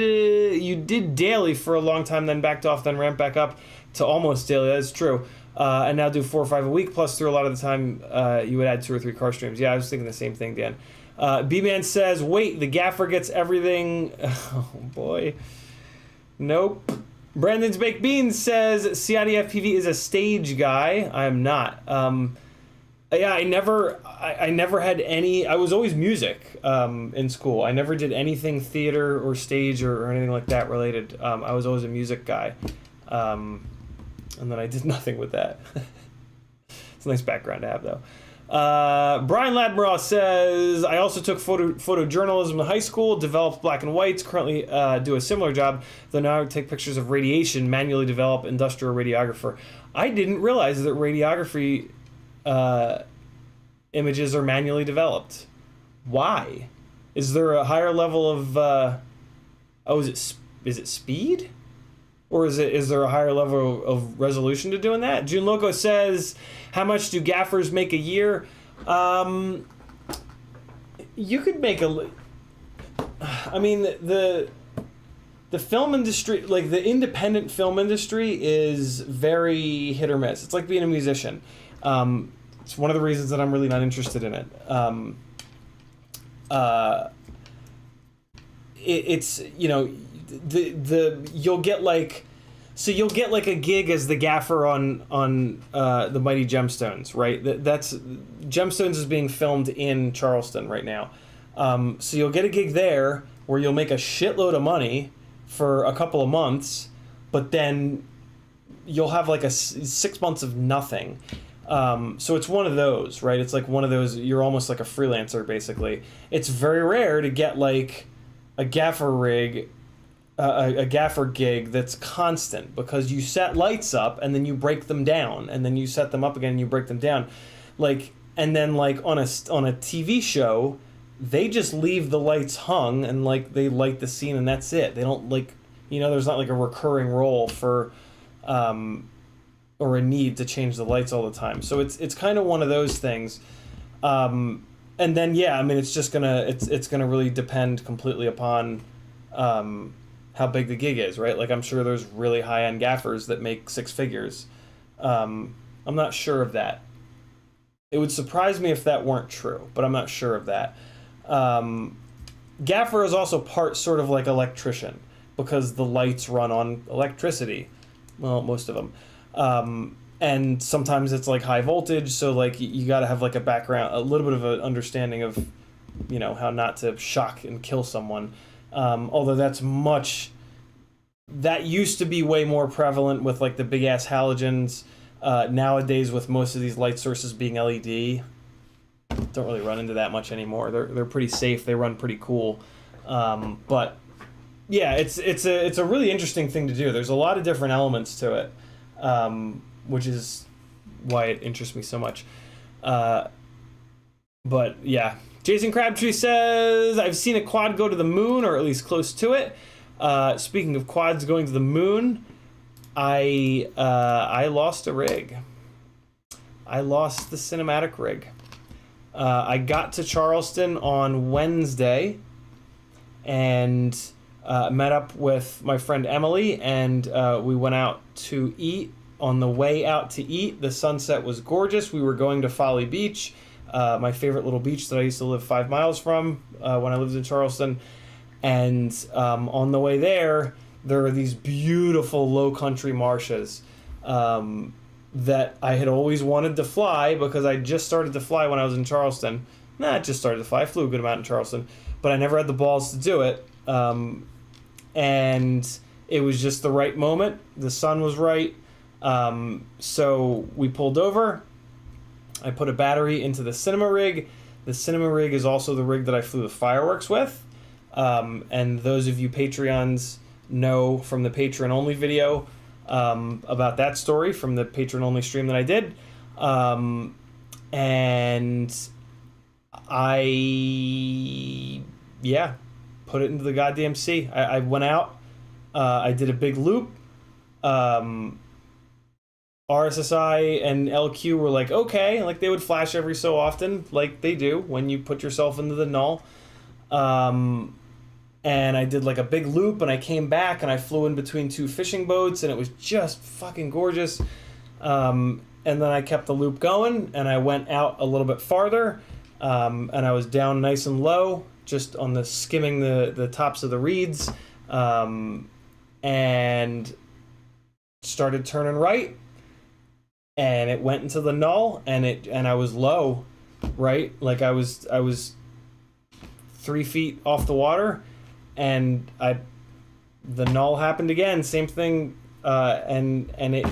Speaker 1: daily for a long time, then backed off, then ramped back up to almost daily." That's true. And now do 4 or 5 a week. Plus, through a lot of the time, you would add 2 or 3 car streams. Yeah, I was thinking the same thing, Dan. B-Man says, "Wait, the gaffer gets everything." Oh boy. Nope. Brandon's Baked Beans says, "CiottiFPV is a stage guy." I am not. Yeah, I never had any. I was always music in school. I never did anything theater or stage or anything like that related. I was always a music guy, and then I did nothing with that. It's a nice background to have, though. Brian Ladmiraw says, "I also took photojournalism in high school, developed black and whites, currently do a similar job, though now I take pictures of radiation, manually develop, industrial radiographer." I didn't realize that radiography images are manually developed. Why? Is there a higher level of is it speed? Or is there a higher level of resolution to doing that? June Loco says, "How much do gaffers make a year?" You could make I mean, the film industry, like the independent film industry, is very hit or miss. It's like being a musician. It's one of the reasons that I'm really not interested in it. It's, you know, you'll get like a gig as the gaffer on the Mighty Gemstones, right? That's Gemstones is being filmed in Charleston right now. So you'll get a gig there where you'll make a shitload of money for a couple of months, but then you'll have like 6 months of nothing. So it's one of those, right? It's like one of those, you're almost like a freelancer, basically. It's very rare to get like a gaffer rig, a gaffer gig that's constant, because you set lights up and then you break them down, and then you set them up again and you break them down. Like, and then like on a TV show, they just leave the lights hung and like they light the scene and that's it. They don't, like, you know, there's not like a recurring role for or a need to change the lights all the time. So it's kind of one of those things. And then yeah, I mean, it's just it's gonna really depend completely upon how big the gig is, right? Like, I'm sure there's really high-end gaffers that make 6 figures. I'm not sure of that. It would surprise me if that weren't true, but I'm not sure of that. Gaffer is also part sort of like electrician, because the lights run on electricity. Well, most of them. And sometimes it's like high voltage, so like you got to have like a background, a little bit of an understanding of, you know, how not to shock and kill someone. Although that used to be way more prevalent with like the big ass halogens. Nowadays, with most of these light sources being LED, don't really run into that much anymore. They're pretty safe. They run pretty cool. But yeah, it's a really interesting thing to do. There's a lot of different elements to it, which is why it interests me so much. But yeah, Jason Crabtree says, "I've seen a quad go to the moon, or at least close to it. Speaking of quads going to the moon, I lost a rig. I lost the cinematic rig. I got to Charleston on Wednesday and met up with my friend Emily, and we went out to eat. On the way out to eat, the sunset was gorgeous. We were going to Folly Beach, my favorite little beach that I used to live 5 miles from when I lived in Charleston. And on the way there are these beautiful low country marshes that I had always wanted to fly because I just started to fly when I was in Charleston. Not just started to fly, I flew a good amount in Charleston, but I never had the balls to do it. And it was just the right moment. The sun was right. So we pulled over. I put a battery into the cinema rig. The cinema rig is also the rig that I flew the fireworks with. And those of you Patreons know from the Patreon only video about that story from the Patreon only stream that I did. And I put it into the goddamn sea. I went out. I did a big loop. RSSI and LQ were like, okay, like they would flash every so often, like they do when you put yourself into the null. And I did like a big loop, and I came back and I flew in between 2 fishing boats, and it was just fucking gorgeous. And then I kept the loop going, and I went out a little bit farther, and I was down nice and low, just on the skimming the tops of the reeds, and started turning right. And it went into the null, and I was low, right? Like I was 3 feet off the water, and the null happened again, same thing, and it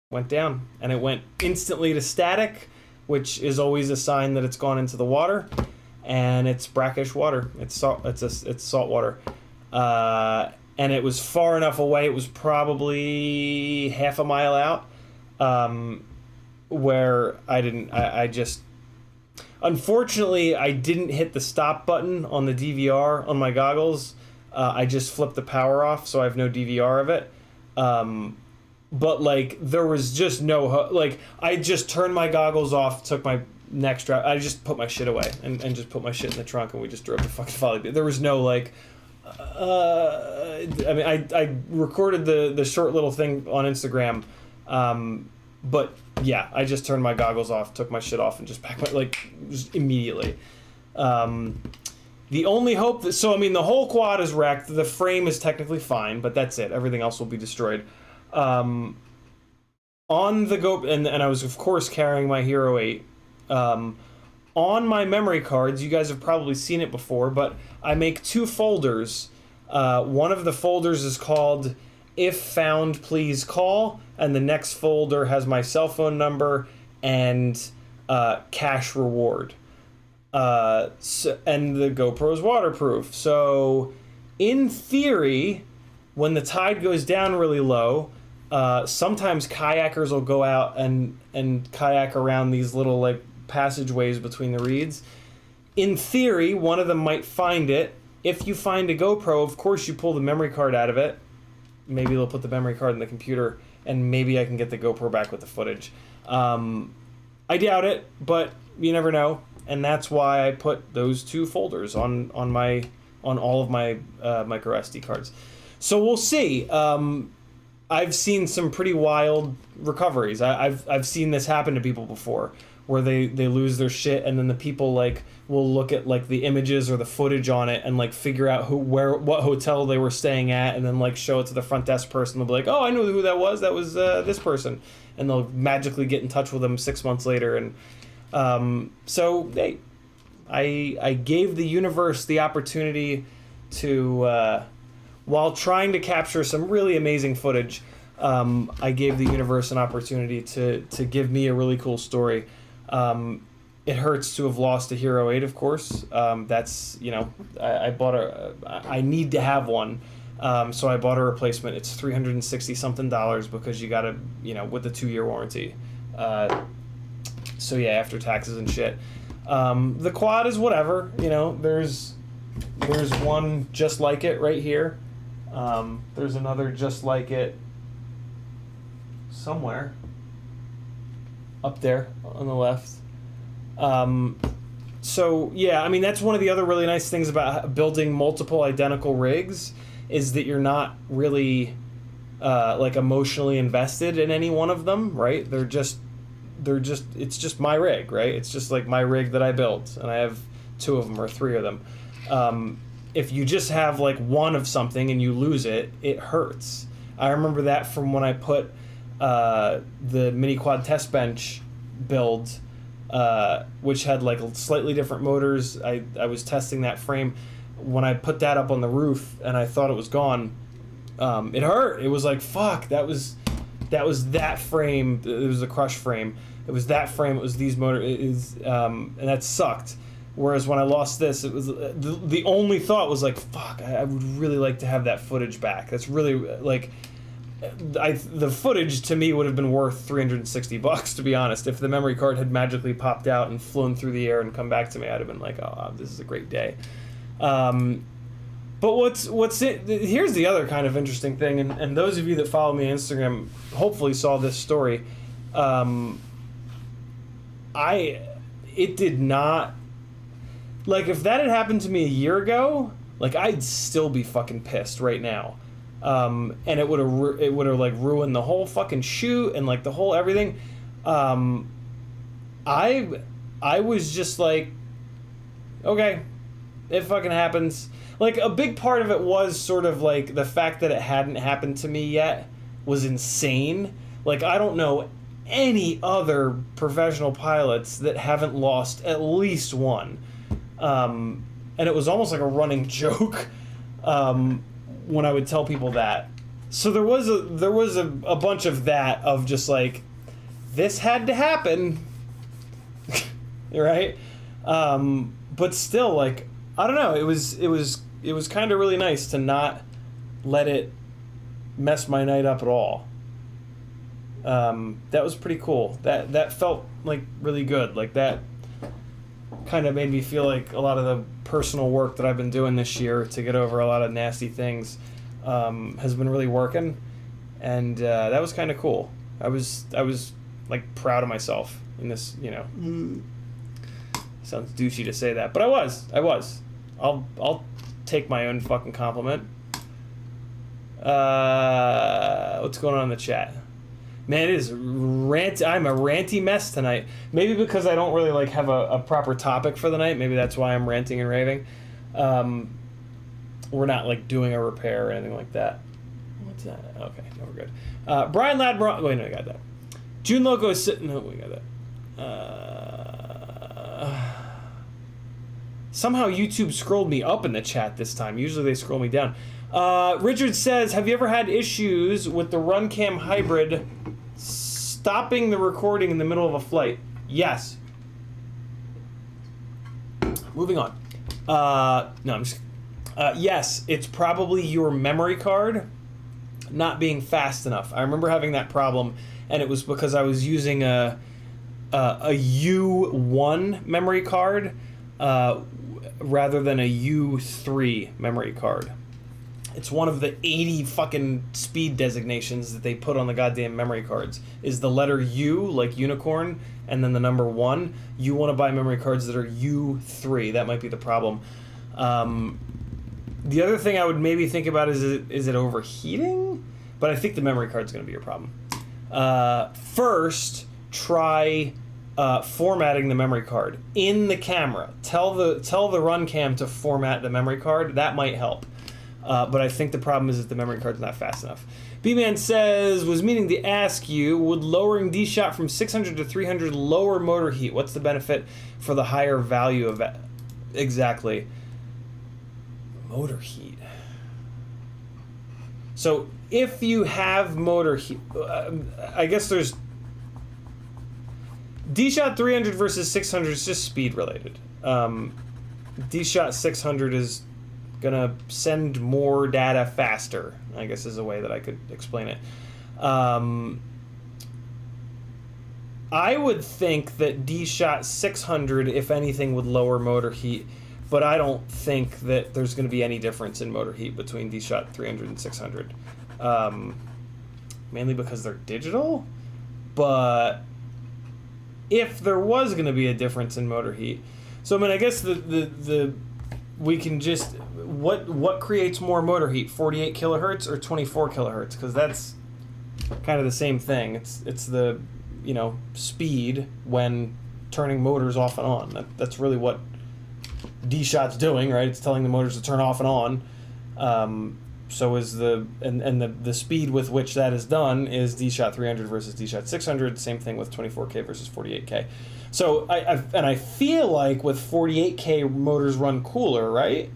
Speaker 1: went down, and it went instantly to static, which is always a sign that it's gone into the water, and it's brackish water. It's salt. It's salt water, and it was far enough away. It was probably half a mile out. Where I just, unfortunately, I didn't hit the stop button on the DVR on my goggles. I just flipped the power off, so I have no DVR of it. But like, there was just no, like, I just turned my goggles off, took my next drive, I just put my shit away and just put my shit in the trunk, and we just drove to fucking Folly Beach. There was no like, I mean, I recorded the short little thing on Instagram. But yeah, I just turned my goggles off, took my shit off, and just packed just immediately. The only hope so I mean, the whole quad is wrecked. The frame is technically fine, but that's it. Everything else will be destroyed. On the GoPro, and I was of course carrying my Hero 8. On my memory cards, you guys have probably seen it before, but I make 2 folders. One of the folders is called "If Found, Please Call," and the next folder has my cell phone number and cash reward. And the GoPro is waterproof. So, in theory, when the tide goes down really low, sometimes kayakers will go out and kayak around these little like passageways between the reeds. In theory, one of them might find it. If you find a GoPro, of course you pull the memory card out of it. Maybe they'll put the memory card in the computer, and maybe I can get the GoPro back with the footage. I doubt it, but you never know, and that's why I put those 2 folders on all of my micro SD cards. So we'll see. I've seen some pretty wild recoveries. I've seen this happen to people before, where they lose their shit, and then the people like will look at like the images or the footage on it and like figure out what hotel they were staying at, and then like show it to the front desk person. They'll be like, oh, I know who that was. That was this person, and they'll magically get in touch with them 6 months later. And so I gave the universe the opportunity to, while trying to capture some really amazing footage, I gave the universe an opportunity to give me a really cool story. It hurts to have lost a Hero 8, of course. That's, you know, I bought I need to have one. So I bought a replacement. It's $360-something because you gotta, you know, with the 2-year warranty. So yeah, after taxes and shit. The quad is whatever, you know, there's There's one just like it right here. There's another just like it somewhere up there on the left. So yeah, I mean, that's one of the other really nice things about building multiple identical rigs, is that you're not really like emotionally invested in any one of them, right? It's just my rig, right? It's just like my rig that I built, and I have 2 of them or 3 of them. If you just have like one of something and you lose it, it hurts. I remember that from when I put the mini quad test bench build, which had like slightly different motors. I was testing that frame. When I put that up on the roof and I thought it was gone, it hurt. It was like, fuck, that was that frame. It was a crush frame. It was that frame. It was these motors. And that sucked. Whereas when I lost this, it was the only thought was like, fuck, I would really like to have that footage back. That's really like, the footage to me would have been worth $360, to be honest. If the memory card had magically popped out and flown through the air and come back to me, I'd have been like, oh, this is a great day. But here's the other kind of interesting thing, and those of you that follow me on Instagram hopefully saw this story. It did not, like, if that had happened to me a year ago, like, I'd still be fucking pissed right now. And it would have like ruined the whole fucking shoot and like the whole everything. I was just like, okay, it fucking happens. Like, a big part of it was sort of like the fact that it hadn't happened to me yet was insane. Like, I don't know any other professional pilots that haven't lost at least one. And it was almost like a running joke when I would tell people that. So there was a bunch of that, of just like, this had to happen. Right? But still, like, I don't know, it was kind of really nice to not let it mess my night up at all. That was pretty cool. That felt like really good. Like, that kind of made me feel like a lot of the personal work that I've been doing this year to get over a lot of nasty things has been really working, and that was kind of cool. I was like proud of myself in this, you know. Sounds douchey to say that, but I was. I'll take my own fucking compliment. What's going on in the chat? Man, it is rant. I'm a ranty mess tonight. Maybe because I don't really like have a proper topic for the night. Maybe that's why I'm ranting and raving. We're not like doing a repair or anything like that. What's that? Okay, no, we're good. Brian Ladbron. Wait, no, we got that. June Loco is sitting. No, we got that. Somehow YouTube scrolled me up in the chat this time. Usually they scroll me down. Richard says, have you ever had issues with the Runcam Hybrid stopping the recording in the middle of a flight? Yes. Moving on. No, I'm just... yes, it's probably your memory card not being fast enough. I remember having that problem, and it was because I was using a U1 memory card rather than a U3 memory card. It's one of the 80 fucking speed designations that they put on the goddamn memory cards. Is the letter U, like unicorn, and then the number 1. You want to buy memory cards that are U3. That might be the problem. The other thing I would maybe think about is it overheating? But I think the memory card's going to be your problem. First, try formatting the memory card in the camera. Tell the Runcam to format the memory card. That might help. But I think the problem is that the memory card's not fast enough. B-Man says, was meaning to ask you, would lowering D-Shot from 600 to 300 lower motor heat? What's the benefit for the higher value of that? Exactly. Motor heat. So if you have motor heat, I guess there's... D-Shot 300 versus 600 is just speed related. D-Shot 600 is gonna send more data faster, I guess is a way that I could explain it. I would think that D-Shot 600, if anything, would lower motor heat but I don't think that there's going to be any difference in motor heat between D-Shot 300 and 600. Mainly because they're digital, but if there was going to be a difference in motor heat, so I mean, I guess the we can just what creates more motor heat, 48 kilohertz or 24 kilohertz, because that's kind of the same thing. It's the speed when turning motors off and on. That's really what D-Shot's doing, right? It's telling the motors to turn off and on. So is the speed with which that is done is D-Shot 300 versus D-Shot 600. Same thing with 24K versus 48K. So I feel like with 48K motors run cooler, right?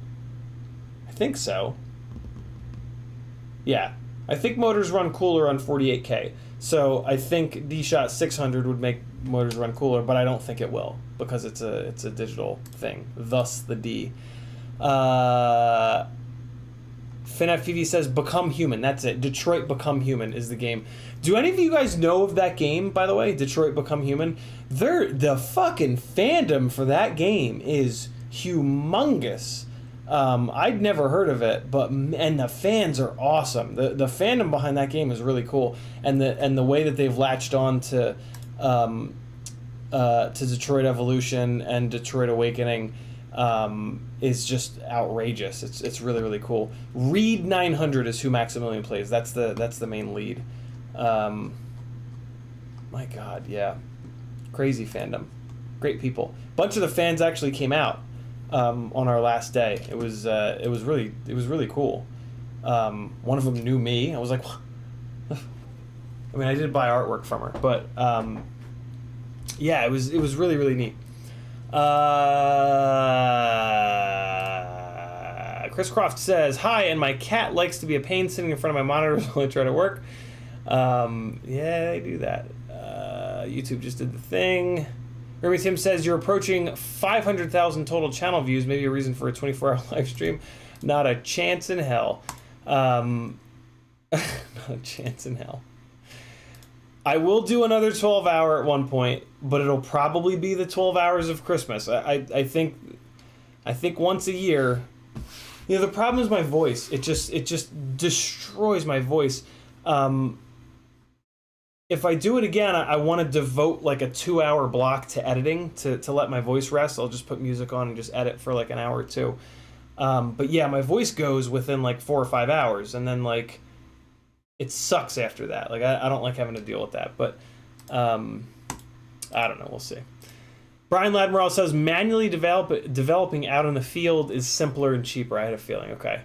Speaker 1: I think so. Yeah, I think motors run cooler on 48K. So I think D-Shot 600 would make motors run cooler, but I don't think it will because it's a digital thing. Thus the D. FinFPV says Become Human. That's it. Detroit Become Human is the game. Do any of you guys know of that game, by the way? Detroit Become Human? The fucking fandom for that game is humongous. I'd never heard of it, and the fans are awesome. The fandom behind that game is really cool, and the way that they've latched on to Detroit Evolution and Detroit Awakening is just outrageous. It's really, really cool. Reed 900 is who Maximilian plays. That's the main lead. My God, yeah, crazy fandom, great people. Bunch of the fans actually came out on our last day. It was really cool. One of them knew me. I was like, I mean, I did buy artwork from her, but yeah, it was really, really neat. Chris Croft says, hi, and my cat likes to be a pain sitting in front of my monitor while I try to work. Yeah, they do that. YouTube just did the thing. Remy Tim says, you're approaching 500,000 total channel views, maybe a reason for a 24-hour live stream. Not a chance in hell. Not a chance in hell. I will do another 12-hour at one point, but it'll probably be the 12 hours of Christmas. I think once a year. The problem is my voice. It just destroys my voice. If I do it again, I want to devote like a 2-hour block to editing to let my voice rest. I'll just put music on and just edit for like an hour or two. But yeah, my voice goes within like 4 or 5 hours, and then like it sucks after that. Like I don't like having to deal with that. But I don't know. We'll see. Brian Ladmiral says manually developing out in the field is simpler and cheaper. I had a feeling. Okay.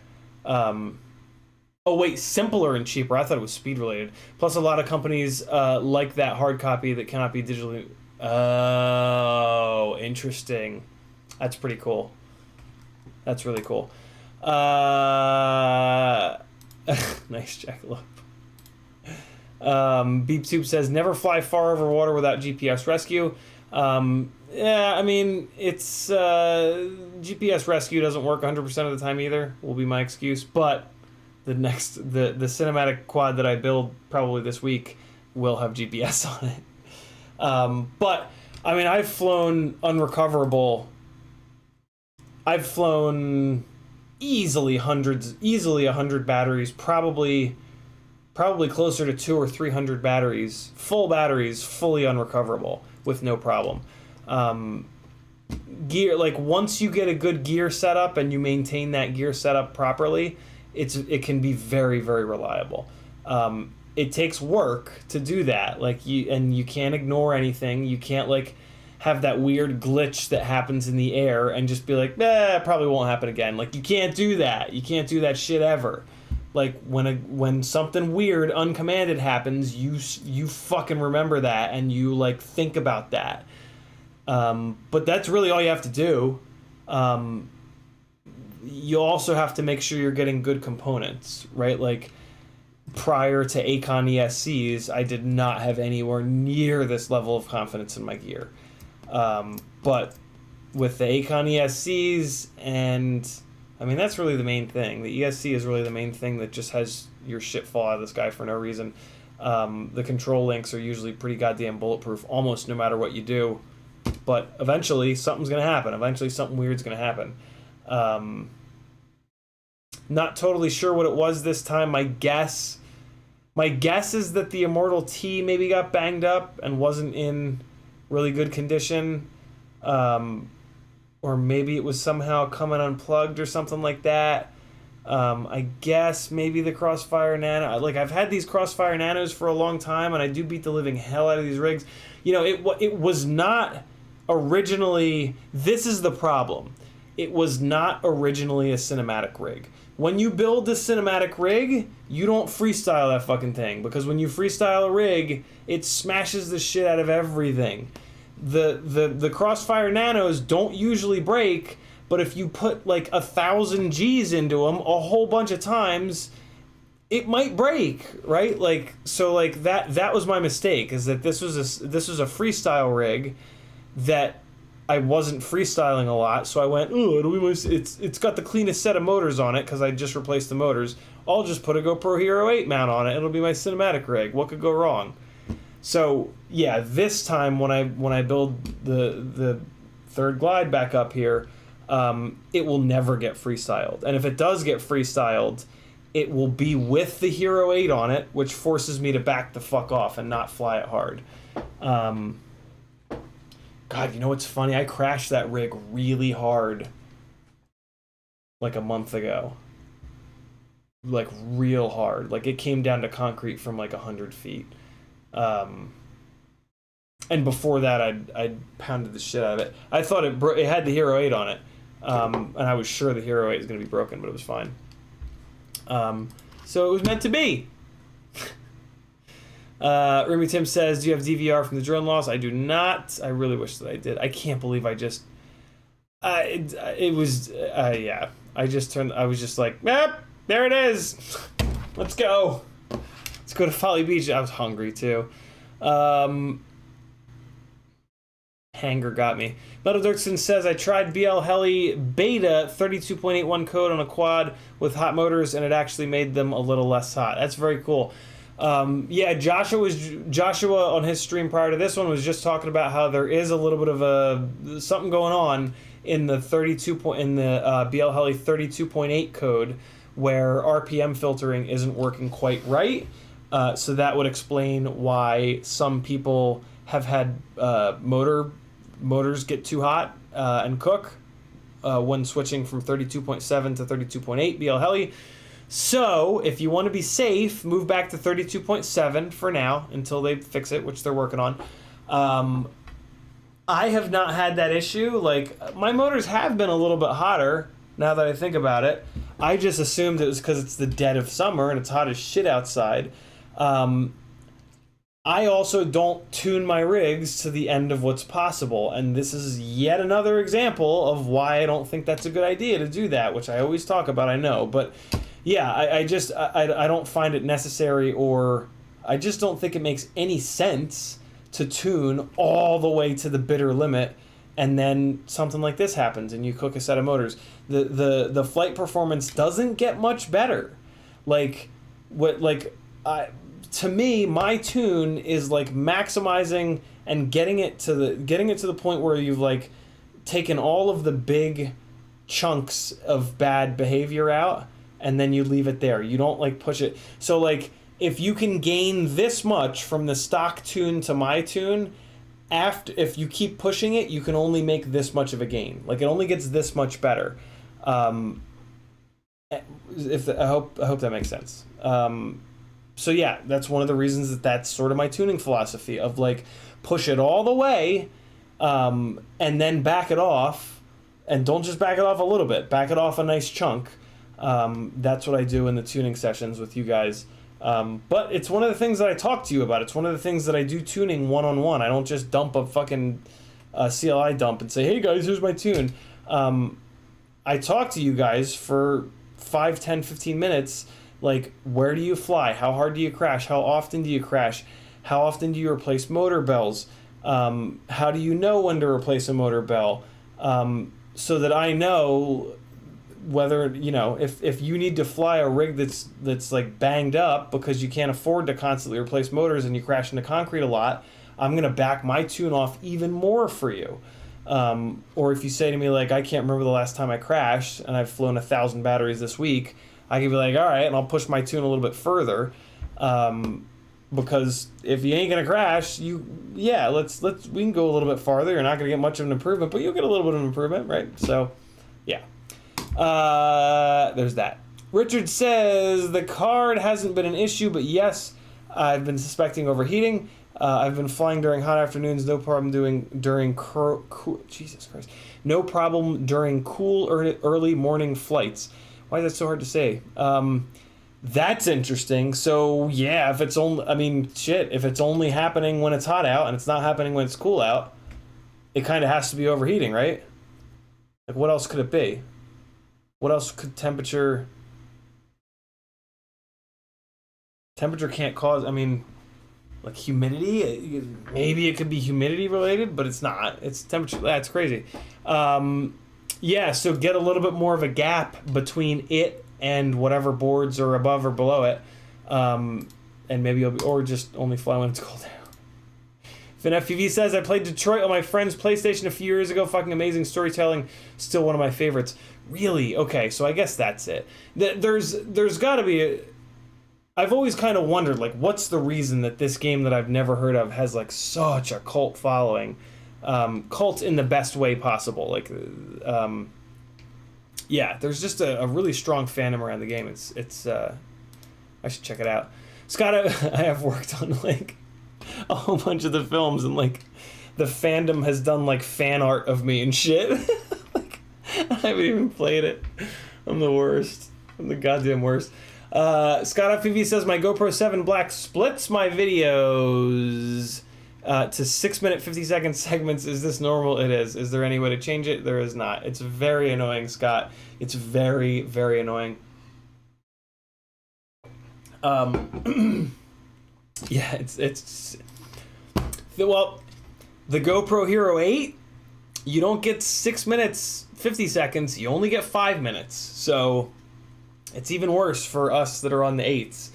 Speaker 1: Oh, wait, simpler and cheaper. I thought it was speed related. Plus, a lot of companies like that hard copy that cannot be digitally... Oh, interesting. That's pretty cool. That's really cool. Nice, Jackalope. Beep Soup says, never fly far over water without GPS rescue. Yeah, I mean, it's... GPS rescue doesn't work 100% of the time either, will be my excuse, but... The cinematic quad that I build probably this week will have GPS on it. But I mean, I've flown unrecoverable. I've flown easily 100 batteries, probably closer to 200 or 300 batteries, full batteries, fully unrecoverable with no problem. Gear, like once you get a good gear setup and you maintain that gear setup properly, it can be very, very reliable. It takes work to do that. Like you can't ignore anything. You can't like have that weird glitch that happens in the air and just be like, it probably won't happen again. Like you can't do that. You can't do that shit ever. Like when something weird uncommanded happens, you fucking remember that and you like think about that. But that's really all you have to do. You also have to make sure you're getting good components, right? Like prior to Acon ESCs, I did not have anywhere near this level of confidence in my gear. But with the Acon ESCs, and I mean, that's really the main thing. The ESC is really the main thing that just has your shit fall out of the sky for no reason. The control links are usually pretty goddamn bulletproof, almost no matter what you do. But eventually something's going to happen. Eventually something weird's going to happen. Not totally sure what it was this time. My guess is that the Immortal T maybe got banged up and wasn't in really good condition. Or maybe it was somehow coming unplugged or something like that. I guess maybe the Crossfire Nano. Like, I've had these Crossfire Nanos for a long time, and I do beat the living hell out of these rigs. You know, it was not originally... This is the problem. It was not originally a cinematic rig. When you build a cinematic rig, you don't freestyle that fucking thing, because when you freestyle a rig, it smashes the shit out of everything. The Crossfire Nanos don't usually break, but if you put like 1,000 G's into them a whole bunch of times, it might break, right? Like, so like that was my mistake, is that this was a freestyle rig that I wasn't freestyling a lot, so I went, it's got the cleanest set of motors on it because I just replaced the motors. I'll just put a GoPro Hero 8 mount on it. It'll be my cinematic rig. What could go wrong? So yeah, this time when I build the third glide back up here, it will never get freestyled. And if it does get freestyled, it will be with the Hero 8 on it, which forces me to back the fuck off and not fly it hard. God, you know what's funny? I crashed that rig really hard like a month ago. Like real hard. Like it came down to concrete from like 100 feet. And before that, I'd pounded the shit out of it. I thought it had the Hero 8 on it. And I was sure the Hero 8 was going to be broken, but it was fine. So it was meant to be. Remy Tim says, do you have DVR from the drone loss? I do not. I really wish that I did. I can't believe I just... it was... yeah. I was just like, yep, there it is. Let's go. Let's go to Folly Beach. I was hungry, too. Hanger got me. Metal Dirkson says, I tried BL Heli Beta 32.81 code on a quad with hot motors, and it actually made them a little less hot. That's very cool. Yeah, Joshua on his stream prior to this one was just talking about how there is a little bit of something going on in the BL Heli 32.8 code where RPM filtering isn't working quite right. So that would explain why some people have had motors get too hot and cook when switching from 32.7 to 32.8 BL Heli. So, if you want to be safe, move back to 32.7 for now until they fix it, which they're working on. I have not had that issue. Like, my motors have been a little bit hotter now that I think about it. I just assumed it was because it's the dead of summer and it's hot as shit outside. I also don't tune my rigs to the end of what's possible, and this is yet another example of why I don't think that's a good idea to do that, which I always talk about, I know, but... Yeah, I don't find it necessary, or I just don't think it makes any sense to tune all the way to the bitter limit, and then something like this happens and you cook a set of motors. The flight performance doesn't get much better. To me, my tune is like maximizing and getting it to the point where you've like taken all of the big chunks of bad behavior out. And then you leave it there. You don't like push it. So like if you can gain this much from the stock tune to my tune, if you keep pushing it, you can only make this much of a gain. Like it only gets this much better. I hope that makes sense. So yeah, that's one of the reasons that's sort of my tuning philosophy of like push it all the way, and then back it off, and don't just back it off a little bit. Back it off a nice chunk. That's what I do in the tuning sessions with you guys. But it's one of the things that I talk to you about. It's one of the things that I do tuning one-on-one. I don't just dump a fucking CLI dump and say, hey guys, here's my tune. I talk to you guys for 5, 10, 15 minutes. Like, where do you fly? How hard do you crash? How often do you crash? How often do you replace motor bells? How do you know when to replace a motor bell? So that I know... whether, you know, if you need to fly a rig that's like banged up because you can't afford to constantly replace motors and you crash into concrete a lot, I'm going to back my tune off even more for you. Or if you say to me, like, I can't remember the last time I crashed and I've flown 1,000 batteries this week, I can be like, all right, and I'll push my tune a little bit further. Because if you ain't gonna crash, we can go a little bit farther. You're not gonna get much of an improvement, but you'll get a little bit of an improvement, right? So, yeah. There's that. Richard says the card hasn't been an issue, but yes, I've been suspecting overheating. I've been flying during hot afternoons, no problem Jesus Christ, no problem during cool early morning flights. Why is that so hard to say? That's interesting. So yeah, if it's only happening when it's hot out and it's not happening when it's cool out, it kind of has to be overheating, right? Like, what else could it be? What else could temperature can't cause? I mean, like humidity? Maybe it could be humidity related, but it's not. It's temperature. That's crazy. Yeah, so get a little bit more of a gap between it and whatever boards are above or below it, and maybe or just only fly when it's cold out. FPV says, I played Detroit on my friend's PlayStation a few years ago. Fucking amazing storytelling. Still one of my favorites. Really? Okay, so I guess that's it. There's got to be I've always kind of wondered, like, what's the reason that this game that I've never heard of has, like, such a cult following? Cult in the best way possible. Like, yeah, there's just a really strong fandom around the game. It's I should check it out. Scott, I have worked on, like, a whole bunch of the films, and, like, the fandom has done, like, fan art of me and shit. Like, I haven't even played it. I'm the worst. I'm the goddamn worst. CiottiFPV says, my GoPro 7 Black splits my videos to 6-minute 50-second segments. Is this normal? It is. Is there any way to change it? There is not. It's very annoying, Scott. It's very, very annoying. Yeah, it's well, the GoPro Hero 8, you don't get 6 minutes 50 seconds, you only get 5 minutes. So it's even worse for us that are on the 8s.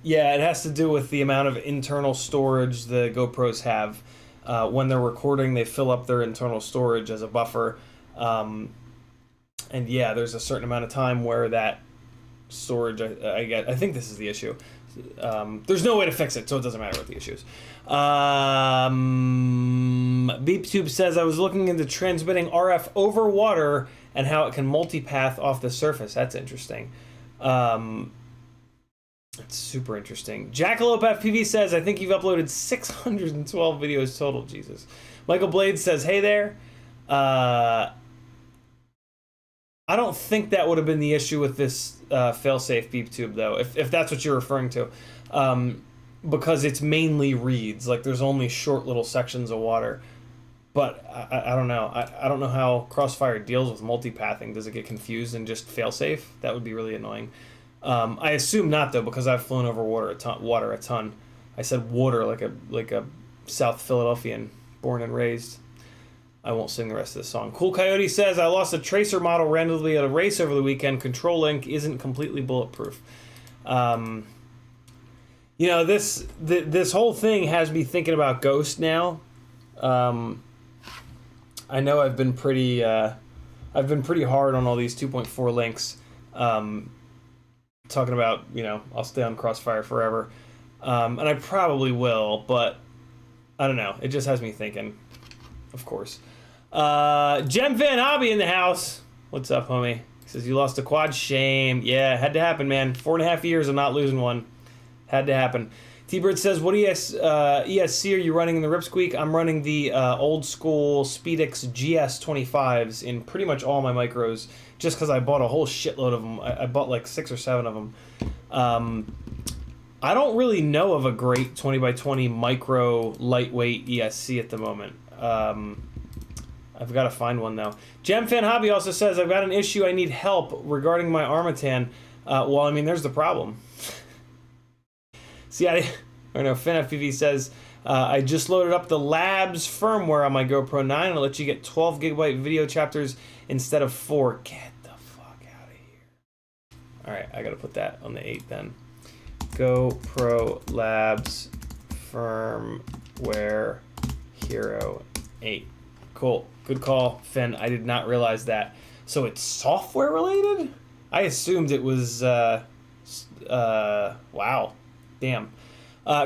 Speaker 1: Yeah, it has to do with the amount of internal storage the GoPros have. When they're recording, they fill up their internal storage as a buffer. And yeah, there's a certain amount of time where that storage, I think this is the issue. There's no way to fix it, so it doesn't matter what the issue is. BeepTube says, I was looking into transmitting RF over water and how it can multipath off the surface. That's interesting. It's super interesting. Jackalope FPV says, I think you've uploaded 612 videos total. Jesus. Michael Blades says, hey there. I don't think that would have been the issue with this failsafe BeepTube, though, if that's what you're referring to. Because it's mainly reeds. Like, there's only short little sections of water. But I don't know. I don't know how Crossfire deals with multipathing. Does it get confused and just failsafe? That would be really annoying. I assume not, though, because I've flown over water a ton. I said water like a South Philadelphian, born and raised. I won't sing the rest of the song. Cool Coyote says, I lost a Tracer model randomly at a race over the weekend. Control link isn't completely bulletproof. You know, this whole thing has me thinking about Ghost now. I know I've been pretty hard on all these 2.4 links. Talking about, you know, I'll stay on Crossfire forever. And I probably will, but I don't know. It just has me thinking, of course. Jem Van Hobby in the house. What's up, homie? He says, you lost a quad? Shame. Yeah, had to happen, man. 4.5 years of not losing one. Had to happen. T-Bird says, what ESC are you running in the Ripsqueak? I'm running the old school Speedix GS25s in pretty much all my micros, just because I bought a whole shitload of them. I bought like 6 or 7 of them. I don't really know of a great 20x20 micro lightweight ESC at the moment. I've got to find one, though. Jam Fan Hobby also says, I've got an issue. I need help regarding my Armatan. Well, I mean, there's the problem. See, Finn FPV says, I just loaded up the Labs firmware on my GoPro 9. It'll let you get 12 gigabyte video chapters instead of 4. Get the fuck out of here. All right, I got to put that on the 8 then. GoPro Labs firmware Hero 8. Cool. Good call, Finn. I did not realize that. So it's software related? I assumed it was, wow. Damn.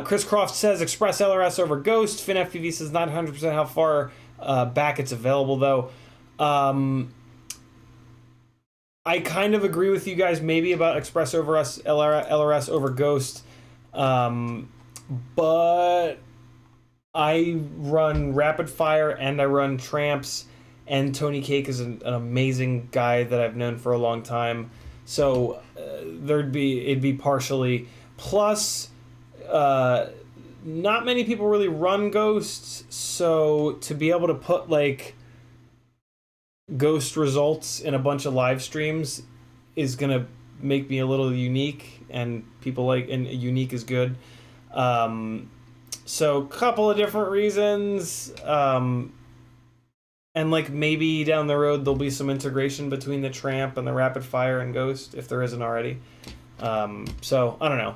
Speaker 1: Chris Croft says Express LRS over Ghost. Finn FPV says not 100% how far back it's available, though. I kind of agree with you guys maybe about Express over us, LRS over Ghost. But I run Rapid Fire and I run Tramps, and Tony Cake is an amazing guy that I've known for a long time. So it'd be partially. Plus, not many people really run Ghosts, so to be able to put like Ghost results in a bunch of live streams is gonna make me a little unique, and people like, and unique is good. So a couple of different reasons, and like maybe down the road there'll be some integration between the Tramp and the Rapid Fire and Ghost if there isn't already. So I don't know.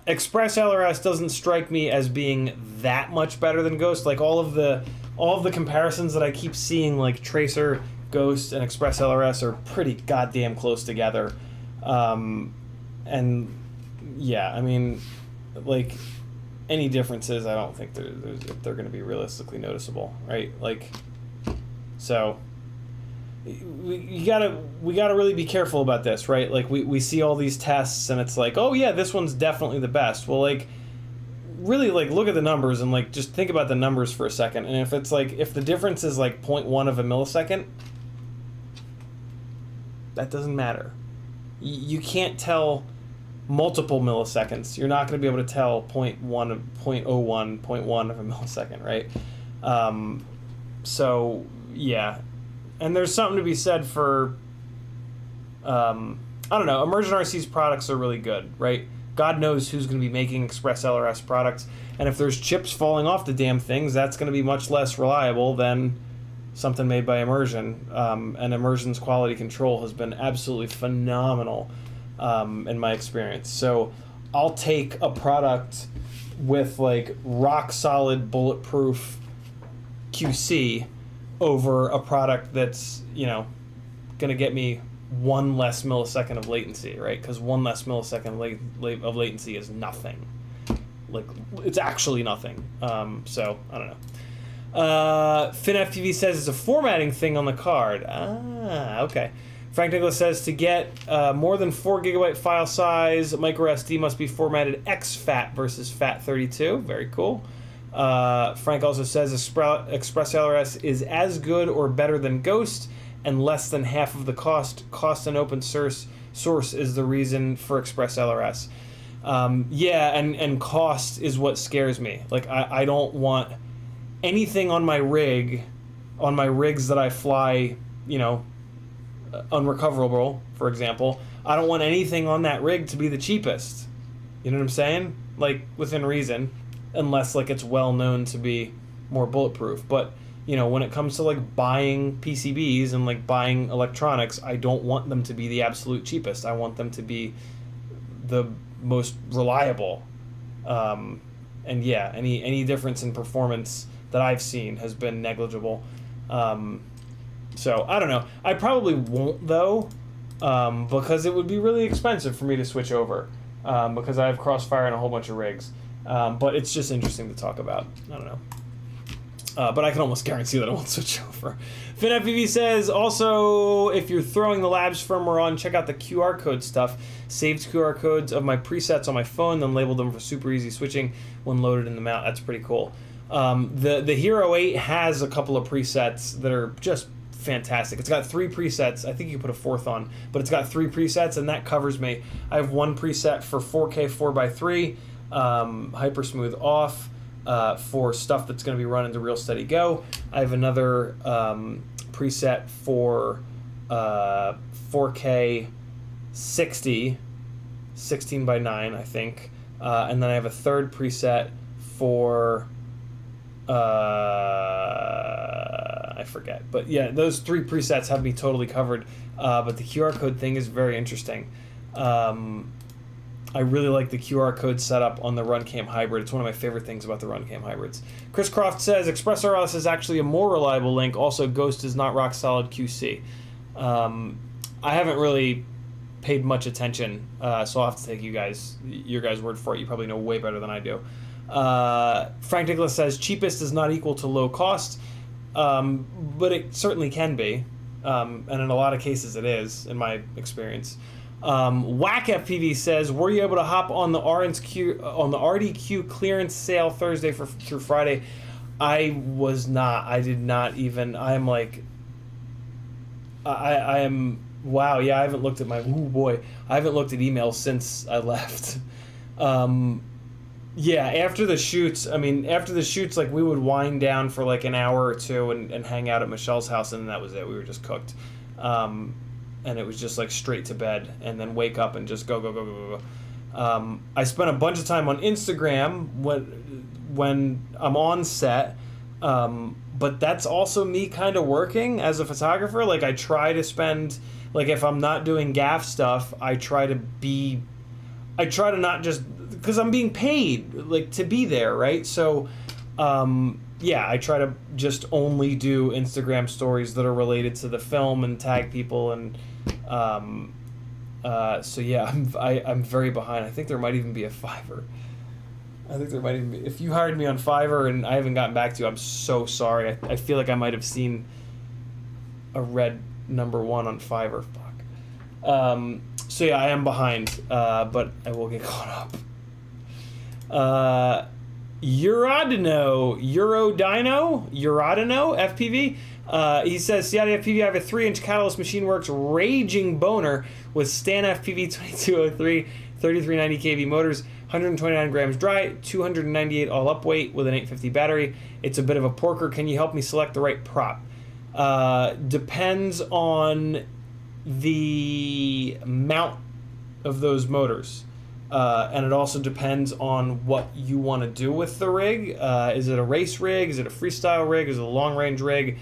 Speaker 1: Express LRS doesn't strike me as being that much better than Ghost. Like all of the comparisons that I keep seeing, like Tracer, Ghost, and Express LRS are pretty goddamn close together. And yeah, I mean, like any differences, I don't think they're going to be realistically noticeable, right? Like, so we gotta really be careful about this, right? Like we see all these tests and it's like, oh yeah, this one's definitely the best. Well, like really, like look at the numbers and like just think about the numbers for a second. And if it's like, if the difference is like 0.1 of a millisecond, that doesn't matter. You can't tell multiple milliseconds. You're not going to be able to tell 0.1 of 0.01, 0.1 of a millisecond, right? So yeah, and there's something to be said for, I don't know, Immersion RC's products are really good, right? God knows who's going to be making Express LRS products, and if there's chips falling off the damn things, that's going to be much less reliable than something made by Immersion. And Immersion's quality control has been absolutely phenomenal in my experience. So I'll take a product with like rock solid bulletproof QC over a product that's, you know, gonna get me one less millisecond of latency, right? Because one less millisecond of latency is nothing. Like, it's actually nothing. So I don't know. FinFTV says it's a formatting thing on the card. Ah, okay. Frank Nicholas says to get more than 4 gigabyte file size, micro SD must be formatted exFAT versus FAT32. Very cool. Frank also says Express LRS is as good or better than Ghost and less than half of the cost. Cost and open source is the reason for Express LRS. Yeah, and cost is what scares me. Like, I don't want anything on my rig, on my rigs that I fly, you know, unrecoverable, for example. I don't want anything on that rig to be the cheapest. You know what I'm saying? Like, within reason, unless like it's well known to be more bulletproof. But you know, when it comes to like buying PCBs and like buying electronics, I don't want them to be the absolute cheapest. I want them to be the most reliable. And yeah, any difference in performance that I've seen has been negligible. So I don't know. I probably won't though, because it would be really expensive for me to switch over, because I have Crossfire and a whole bunch of rigs. But it's just interesting to talk about. I don't know. But I can almost guarantee that I won't switch over. FinFPV says, also, if you're throwing the labs firmware on, check out the QR code stuff. Saved QR codes of my presets on my phone, then labeled them for super easy switching when loaded in the mount. That's pretty cool. The Hero 8 has a couple of presets that are just fantastic. It's got 3 presets. I think you can put a 4th on, but it's got 3 presets, and that covers me. I have one preset for 4K 4x3, hyper smooth off, for stuff that's going to be run into real steady go. I have another preset for 4K 60, 16:9, I think, and then I have a third preset for I forget, but yeah, those 3 presets have me totally covered. But the QR code thing is very interesting. I really like the QR code setup on the Runcam Hybrid. It's one of my favorite things about the Runcam Hybrids. Chris Croft says, ExpressRLS is actually a more reliable link. Also, Ghost is not rock solid QC. I haven't really paid much attention, so I'll have to take your guys' word for it. You probably know way better than I do. Frank Nicholas says, cheapest is not equal to low cost, but it certainly can be. And in a lot of cases it is, in my experience. Whack FPV says, were you able to hop on the RDQ clearance sale Thursday through Friday? I was not. I did not even. I am like, I am. Wow. Yeah, I haven't looked at my. Oh boy, I haven't looked at emails since I left. Yeah, after the shoots. I mean, after the shoots, like we would wind down for like an hour or two and hang out at Michelle's house, and that was it. We were just cooked. And it was just like straight to bed and then wake up and just go. I spent a bunch of time on Instagram when I'm on set, but that's also me kind of working as a photographer. Like I try to spend, like if I'm not doing gaff stuff, I try to not just, because I'm being paid like to be there, right? So yeah, I try to just only do Instagram stories that are related to the film and tag people, and so yeah, I'm very behind. I think there might even be a Fiverr. I think there might even be. If you hired me on Fiverr and I haven't gotten back to you, I'm so sorry. I feel like I might have seen a red #1 on Fiverr. Fuck. So yeah, I am behind, but I will get caught up. Eurodino FPV. He says, CiottiFPV, I have a 3-inch Catalyst Machine Works Raging Boner with Stan FPV 2203, 3390 kV motors, 129 grams dry, 298 all up weight with an 850 battery. It's a bit of a porker. Can you help me select the right prop? Depends on the mount of those motors. And it also depends on what you want to do with the rig. Is it a race rig? Is it a freestyle rig? Is it a long-range rig?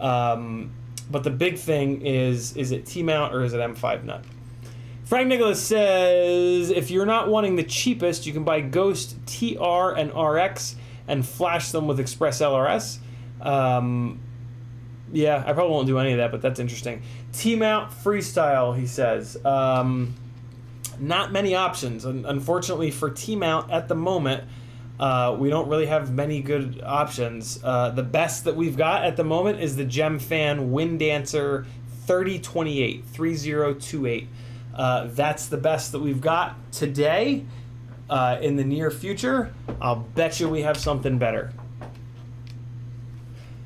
Speaker 1: But the big thing is it T-mount or is it M5 nut? Frank Nicholas says, if you're not wanting the cheapest, you can buy Ghost TR and RX and flash them with Express LRS. Yeah, I probably won't do any of that, but that's interesting. T-mount freestyle, he says. Not many options. Unfortunately for T-mount at the moment, we don't really have many good options. The best that we've got at the moment is the Gemfan Windancer 3028. That's the best that we've got today. In the near future, I'll bet you we have something better.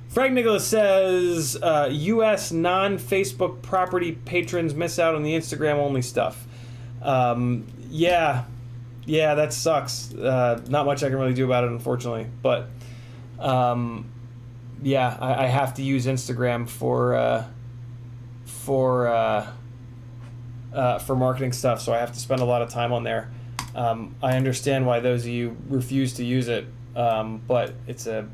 Speaker 1: Frank Nicholas says, U.S. non-Facebook property patrons miss out on the Instagram-only stuff. Yeah, that sucks. Not much I can really do about it, unfortunately. But yeah, I have to use Instagram for marketing stuff, so I have to spend a lot of time on there. I understand why those of you refuse to use it, but it's a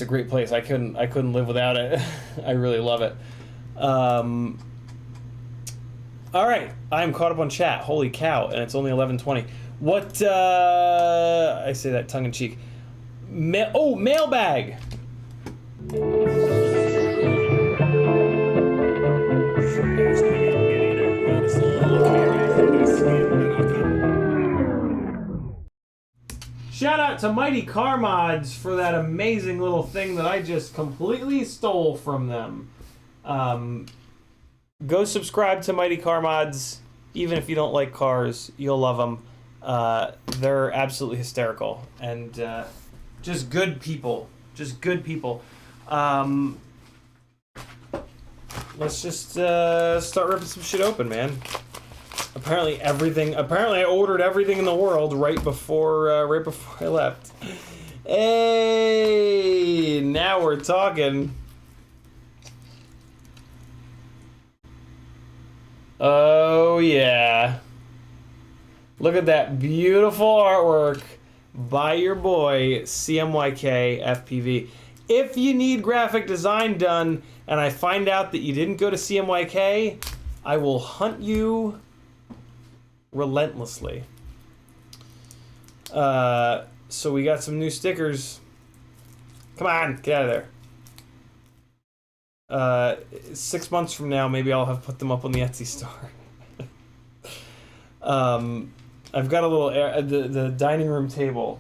Speaker 1: great place. I couldn't live without it. I really love it. All right, I'm caught up on chat. Holy cow, and it's only 11:20. What, I say that tongue-in-cheek. Mailbag! Shout out to Mighty Car Mods for that amazing little thing that I just completely stole from them. Go subscribe to Mighty Car Mods. Even if you don't like cars, you'll love them. They're absolutely hysterical and just good people. Let's just start ripping some shit open, man. Apparently I ordered everything in the world right before I left. Hey, now we're talking. Oh yeah. Look at that beautiful artwork by your boy CMYK FPV. If you need graphic design done and I find out that you didn't go to CMYK, I will hunt you relentlessly. So we got some new stickers. Come on, get out of there. 6 months from now, maybe I'll have put them up on the Etsy store. I've got a little the dining room table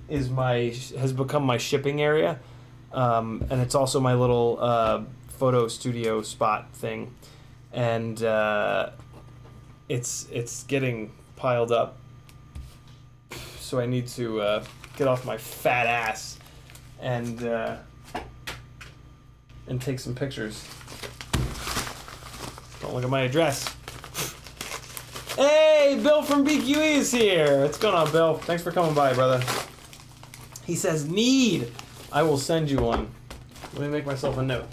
Speaker 1: has become my shipping area, and it's also my little photo studio spot thing, and it's getting piled up. So I need to get off my fat ass and take some pictures. Don't look at my address. Hey, Bill from BQE is here. What's going on, Bill? Thanks for coming by, brother. He says, need. I will send you one. Let me make myself a note.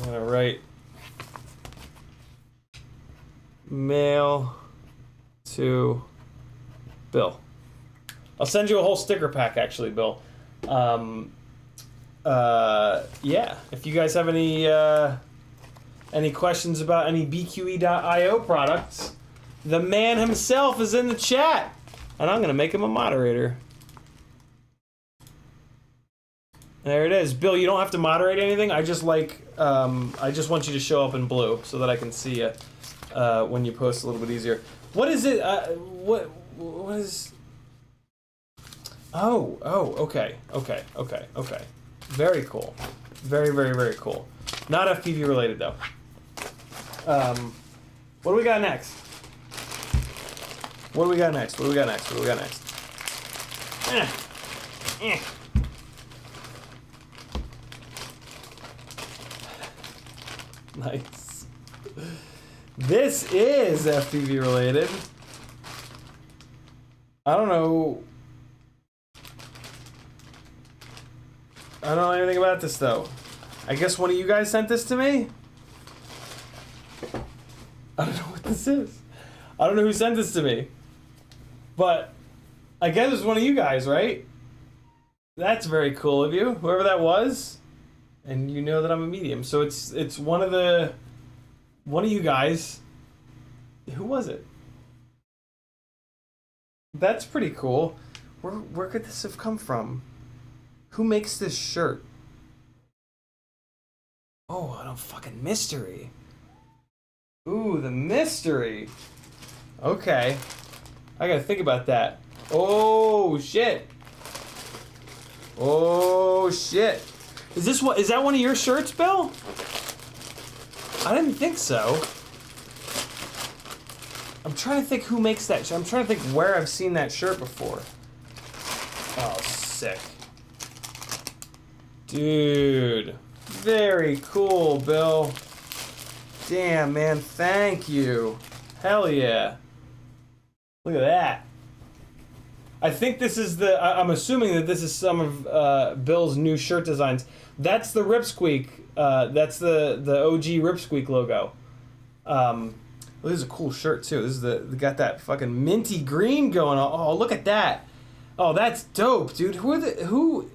Speaker 1: All right. Mail to Bill. I'll send you a whole sticker pack, actually, Bill. Yeah. If you guys have any questions about any BQE.io products, the man himself is in the chat, and I'm gonna make him a moderator. There it is. Bill, you don't have to moderate anything. I just want you to show up in blue so that I can see you when you post a little bit easier. What is it? What is? Oh, okay. Very cool. Very cool. Not FPV related though. What do we got next? Nice. This is FPV related. I don't know anything about this though. I guess one of you guys sent this to me? I don't know what this is. I don't know who sent this to me. But I guess it's one of you guys, right? That's very cool of you, whoever that was. And you know that I'm a medium. So it's one of you guys. Who was it? That's pretty cool. Where could this have come from? Who makes this shirt? Oh, no fucking mystery. Ooh, the mystery. Okay. I gotta think about that. Oh, shit. Oh, shit. Is that one of your shirts, Bill? I didn't think so. I'm trying to think who makes that shirt. I'm trying to think where I've seen that shirt before. Oh, sick. Dude. Very cool, Bill. Damn, man. Thank you. Hell yeah. Look at that. I think this is I'm assuming that this is some of Bill's new shirt designs. That's the Ripsqueak. That's the OG Ripsqueak logo. This is a cool shirt too. This is got that fucking minty green going on. Oh, look at that. Oh, that's dope, dude. Who?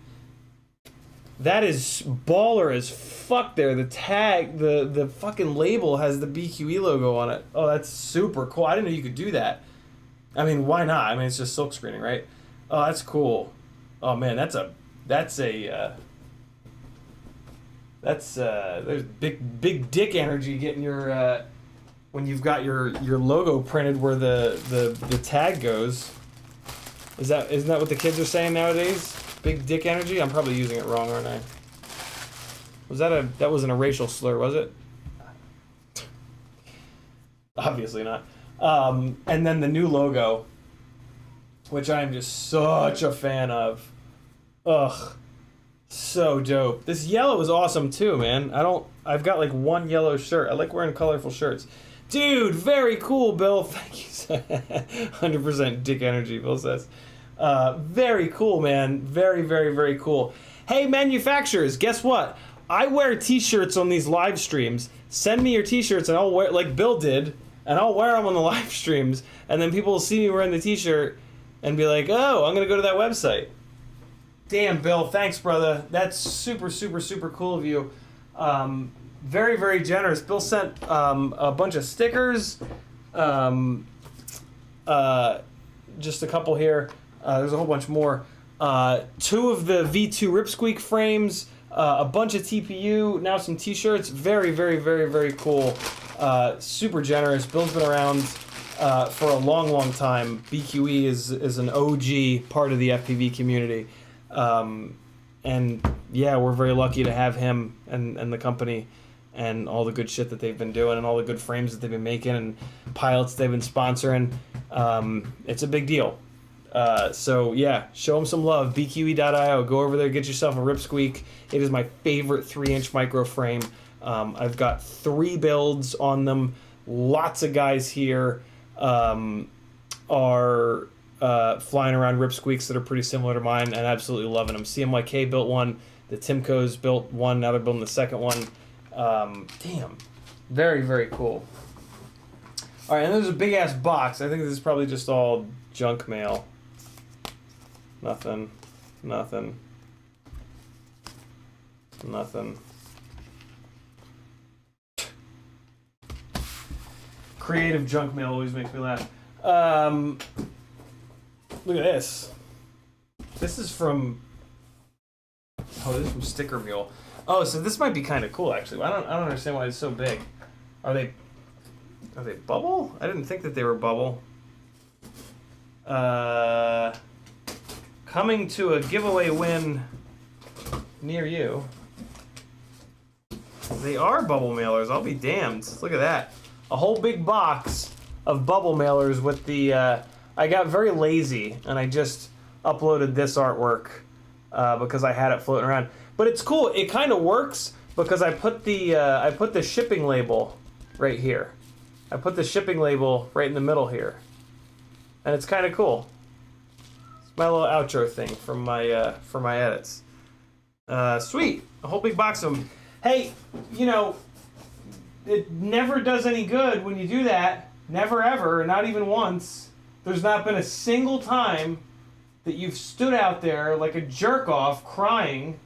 Speaker 1: That is baller as fuck there. The tag, the fucking label has the BQE logo on it. Oh, that's super cool. I didn't know you could do that. I mean, why not? I mean, it's just silk screening, right? Oh, that's cool. Oh man, there's big dick energy getting your when you've got your logo printed where the tag goes. Isn't that what the kids are saying nowadays? Big dick energy? I'm probably using it wrong, aren't I? That wasn't a racial slur, was it? Obviously not. And then the new logo, which I'm just such a fan of. Ugh. So dope. This yellow is awesome too, man. I've got like one yellow shirt. I like wearing colorful shirts. Dude, very cool, Bill. Thank you. 100% dick energy, Bill says. Very cool, man. Very cool. Hey, manufacturers, guess what? I wear t-shirts on these live streams. Send me your t-shirts and I'll wear, like Bill did, and I'll wear them on the live streams, and then people will see me wearing the t-shirt and be like, oh, I'm going to go to that website. Damn, Bill, thanks, brother. That's super cool of you. Very, very generous. Bill sent a bunch of stickers. Just a couple here. There's a whole bunch more. 2 of the V2 Ripsqueak frames, a bunch of TPU, now some t-shirts. Very, very, very, very cool. Super generous. Bill's been around for a long, long time. BQE is an OG part of the FPV community. And yeah, we're very lucky to have him and the company and all the good shit that they've been doing and all the good frames that they've been making and pilots they've been sponsoring. It's a big deal. So yeah, show them some love. BQE.io. Go over there, get yourself a Ripsqueak. It is my favorite 3-inch micro frame. I've got 3 builds on them. Lots of guys here are flying around Ripsqueaks that are pretty similar to mine and absolutely loving them. CMYK built one. The Timco's built one. Now they're building the second one. Damn. Very, very cool. All right, and there's a big-ass box. I think this is probably just all junk mail. Nothing. Nothing. Nothing. Creative junk mail always makes me laugh. Look at this. This is from... Oh, this is from Sticker Mule. Oh, so this might be kind of cool, actually. I don't understand why it's so big. Are they bubble? I didn't think that they were bubble. Coming to a giveaway win near you. They are bubble mailers. I'll be damned. Look at that. A whole big box of bubble mailers with the... I got very lazy and I just uploaded this artwork because I had it floating around. But it's cool. It kind of works because I put the shipping label right here. I put the shipping label right in the middle here, and it's kind of cool. It's my little outro thing from my edits. Sweet, a whole big box of them. Hey, you know, it never does any good when you do that. Never ever, not even once. There's not been a single time that you've stood out there like a jerk off crying,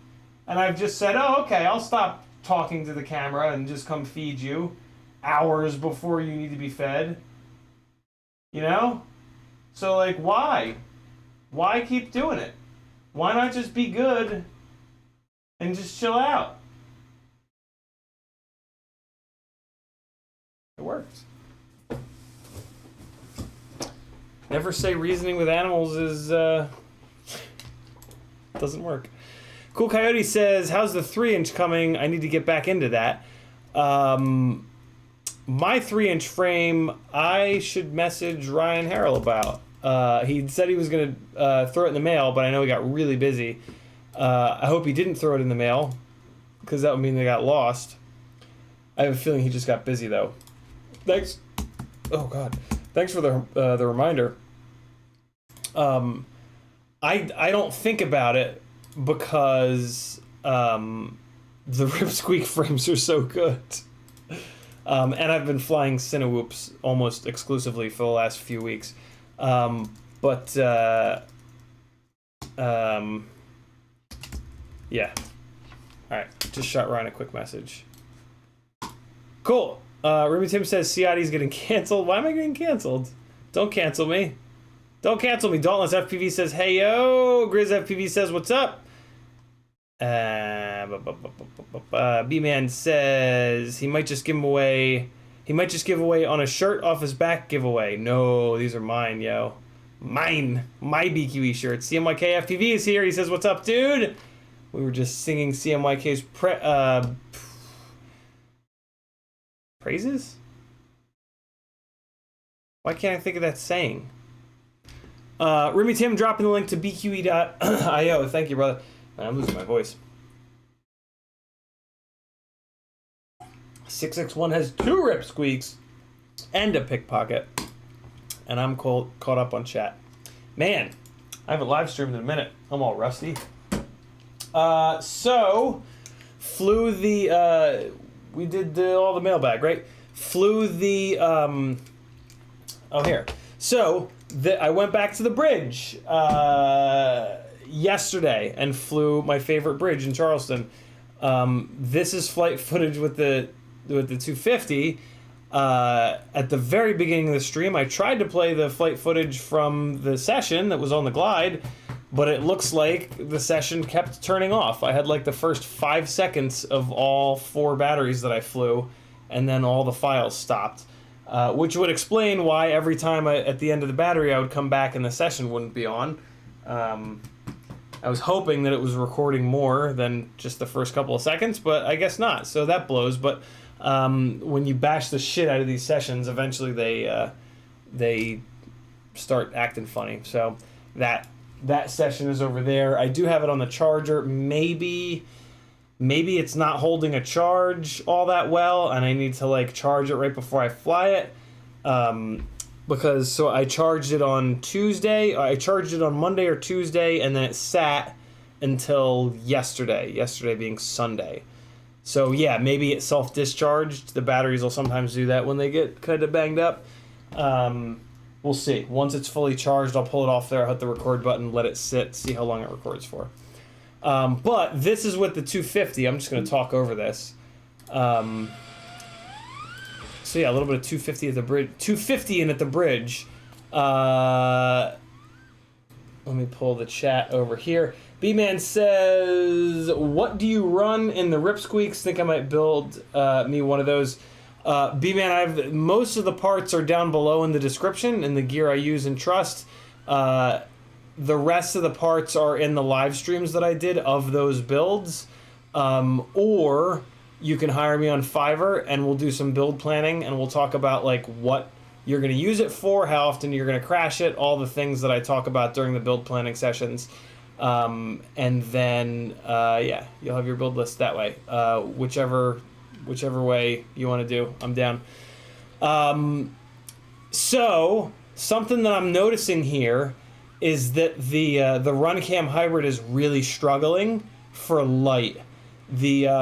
Speaker 1: and I've just said, oh, okay, I'll stop talking to the camera and just come feed you hours before you need to be fed. You know? So, like, why? Why keep doing it? Why not just be good and just chill out? It works. Never say reasoning with animals is, doesn't work. Cool Coyote says, how's the 3-inch coming? I need to get back into that. My 3-inch frame, I should message Ryan Harrell about. He said he was going to throw it in the mail, but I know he got really busy. I hope he didn't throw it in the mail, because that would mean they got lost. I have a feeling he just got busy, though. Thanks. Oh, God. Thanks for the reminder. I don't think about it because the Ripsqueak frames are so good. And I've been flying Cinewhoops almost exclusively for the last few weeks. Yeah. Alright, just shot Ryan a quick message. Cool. Ruby Tim says Ciotti's getting canceled. Why am I getting canceled? Don't cancel me. Don't cancel me. Dauntless FPV says, hey yo. Grizz FPV says, what's up? B-Man says he might just give him away. He might just give away on a shirt off his back giveaway. No, these are mine, yo. Mine. My BQE shirts. CMYK FPV is here. He says, what's up, dude? We were just singing CMYK's praises? Why can't I think of that saying? Remy Tim dropping the link to bqe.io. Thank you, brother. I'm losing my voice. 661 has 2 Ripsqueaks and a pickpocket. And I'm caught up on chat. Man, I haven't live streamed in a minute. I'm all rusty. So, flew the... we did all the mailbag, right? Flew the... oh, here. So, I went back to the bridge yesterday and flew my favorite bridge in Charleston. This is flight footage with the 250. At the very beginning of the stream, I tried to play the flight footage from the session that was on the glide, but it looks like the session kept turning off. I had like the first 5 seconds of all 4 batteries that I flew, and then all the files stopped, which would explain why every time at the end of the battery I would come back and the session wouldn't be on. I was hoping that it was recording more than just the first couple of seconds, but I guess not, so that blows. But when you bash the shit out of these sessions, eventually they start acting funny. So that session is over there. I do have it on the charger. Maybe it's not holding a charge all that well, and I need to like charge it right before I fly it. Because so I charged it on Tuesday. I charged it on Monday or Tuesday, and then it sat until yesterday being Sunday. So yeah, maybe it self-discharged. The batteries will sometimes do that when they get kind of banged up. We'll see. Once it's fully charged, I'll pull it off there, I'll hit the record button, let it sit, see how long it records for. But this is with the 250. I'm just going to talk over this. So yeah, a little bit of 250 at the bridge. 250 in at the bridge. Let me pull the chat over here. B-Man says, what do you run in the Ripsqueaks? Think I might build me one of those. B-Man, most of the parts are down below in the description and the gear I use and trust. The rest of the parts are in the live streams that I did of those builds. Or you can hire me on Fiverr and we'll do some build planning and we'll talk about like what you're going to use it for, how often you're going to crash it, all the things that I talk about during the build planning sessions. And then, yeah, you'll have your build list that way. Whichever way you want to do, I'm down. So something that I'm noticing here is that the Runcam Hybrid is really struggling for light. The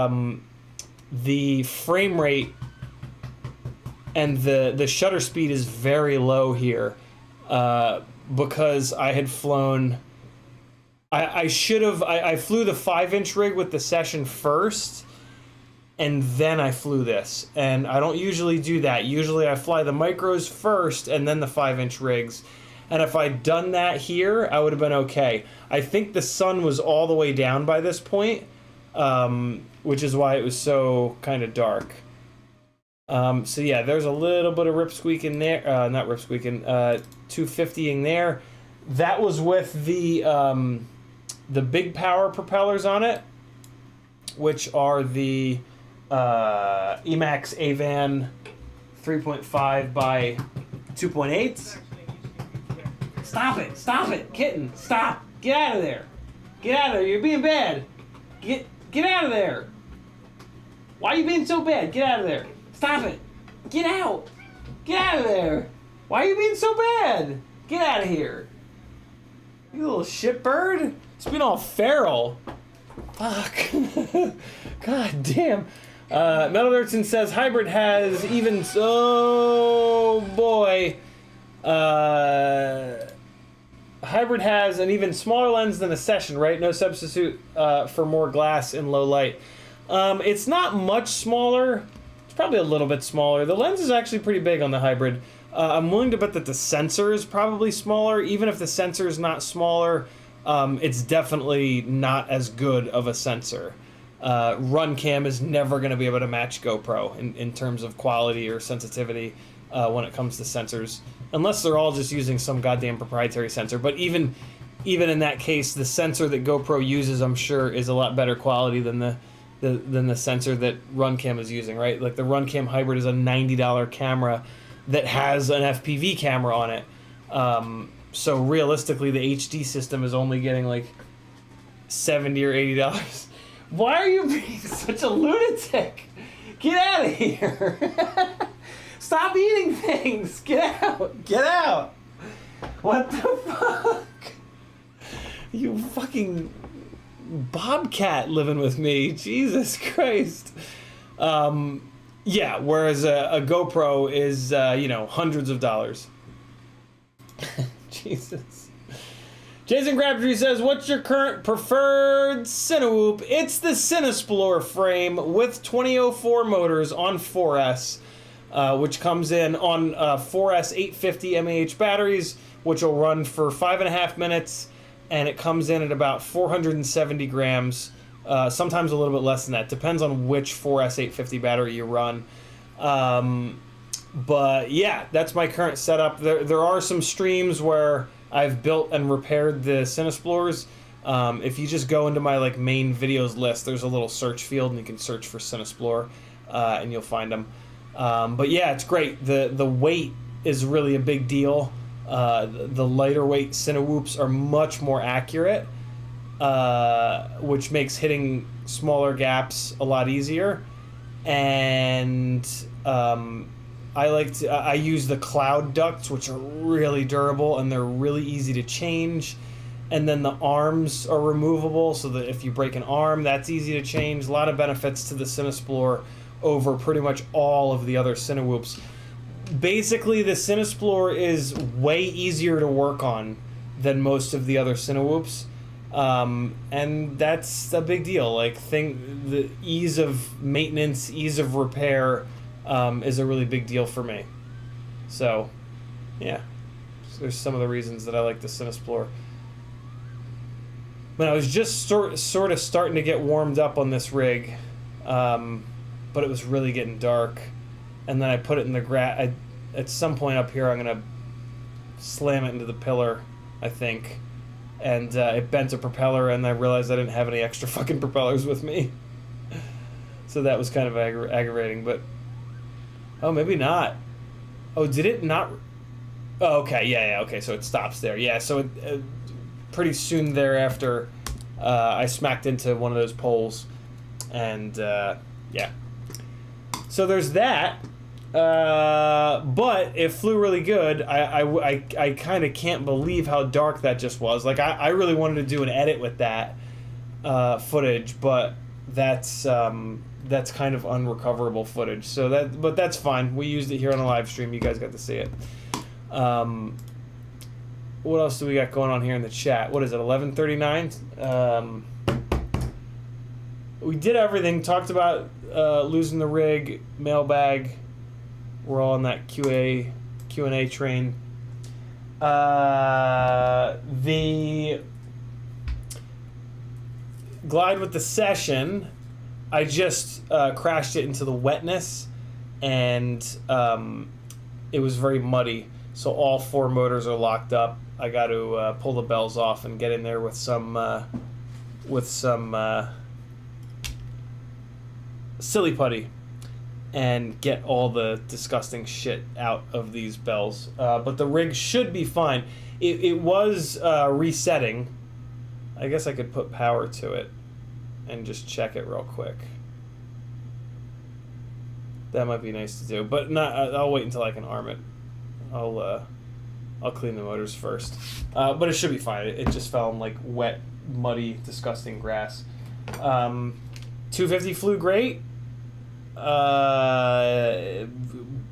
Speaker 1: frame rate and the shutter speed is very low here, because I had flown. I flew the 5-inch rig with the session first, and then I flew this. And I don't usually do that. Usually I fly the micros first and then the 5-inch rigs. And if I'd done that here, I would have been okay. I think the sun was all the way down by this point, which is why it was so kind of dark. So yeah, there's a little bit of ripsqueak in there. Not ripsqueaking, 250ing there. That was with the big power propellers on it, which are the Emax Avan 3.5 by 2.8. Stop it, kitten, stop, get out of there, you're being bad, get out of there. Why are you being so bad? Get out of there, stop it, get out of there. Why are you being so bad? Get out of here, you little shitbird. It's been all feral. Fuck. God damn. Metal Dirtson says Hybrid has even. Oh boy. Hybrid has an even smaller lens than a Session, right? No substitute for more glass in low light. It's not much smaller. It's probably a little bit smaller. The lens is actually pretty big on the Hybrid. I'm willing to bet that the sensor is probably smaller. Even if the sensor is not smaller, it's definitely not as good of a sensor. Runcam is never going to be able to match GoPro in terms of quality or sensitivity when it comes to sensors, unless they're all just using some goddamn proprietary sensor. But even in that case, the sensor that GoPro uses, I'm sure, is a lot better quality than the sensor that Runcam is using, right? Like the Runcam Hybrid is a $90 camera that has an FPV camera on it. So realistically, the HD system is only getting like $70 or $80. Why are you being such a lunatic? Get out of here. Stop eating things. Get out. What the fuck? You fucking bobcat living with me. Jesus Christ. Yeah, whereas a GoPro is, hundreds of dollars. Jesus. Jason Crabtree says, what's your current preferred Cinewhoop? It's the Cinesplorer frame with 2004 motors on 4S, which comes in on 4S 850 mAh batteries, which will run for 5.5 minutes, and it comes in at about 470 grams, sometimes a little bit less than that. Depends on which 4S 850 battery you run. But yeah, that's my current setup. There are some streams where I've built and repaired the Cinesplorers. If you just go into my like main videos list, there's a little search field and you can search for Cinesplorer, and you'll find them. But yeah, it's great. The weight is really a big deal. The lighter weight Cinewhoops are much more accurate, which makes hitting smaller gaps a lot easier. And I use the cloud ducts, which are really durable and they're really easy to change. And then the arms are removable, so that if you break an arm, that's easy to change. A lot of benefits to the Cinesplorer over pretty much all of the other Cinewhoops. Basically, the Cinesplorer is way easier to work on than most of the other Cinewhoops. And that's a big deal. Like, the ease of maintenance, ease of repair, is a really big deal for me. So, yeah. So there's some of the reasons that I like the Cinesplorer. But I was just sort of starting to get warmed up on this rig, but it was really getting dark. And then I put it in the grass. At some point up here, I'm going to slam it into the pillar, I think. And it bent a propeller, and I realized I didn't have any extra fucking propellers with me. So that was kind of aggravating, but... Oh, maybe not. Oh, did it not... Oh, okay, yeah, okay, so it stops there. Yeah, so pretty soon thereafter, I smacked into one of those poles, and, yeah. So there's that, but it flew really good. I kind of can't believe how dark that just was. Like, I really wanted to do an edit with that footage, but that's kind of unrecoverable footage. So but that's fine. We used it here on a live stream. You guys got to see it. What else do we got going on here in the chat? What is it, 11:39? We did everything. Talked about losing the rig, mailbag. We're all on that Q&A train. The glide with the session, I just crashed it into the wetness, and it was very muddy. So all 4 motors are locked up. I got to pull the bells off and get in there with some silly putty and get all the disgusting shit out of these bells. But the rig should be fine. It was resetting. I guess I could put power to it and just check it real quick. That might be nice to do, but not. I'll wait until I can arm it. I'll clean the motors first. But it should be fine. It just fell in like wet, muddy, disgusting grass. 250 flew great.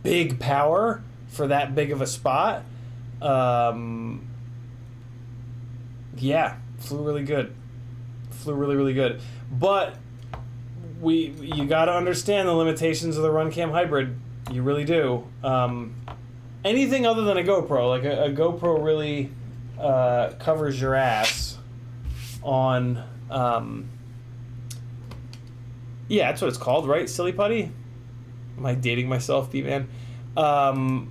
Speaker 1: Big power for that big of a spot. Yeah, flew really good. Flew really, really good. But you got to understand the limitations of the Runcam Hybrid. You really do. Anything other than a GoPro, like a GoPro really covers your ass on... yeah, that's what it's called, right? Silly putty? Am I dating myself, B-Man? Funtack.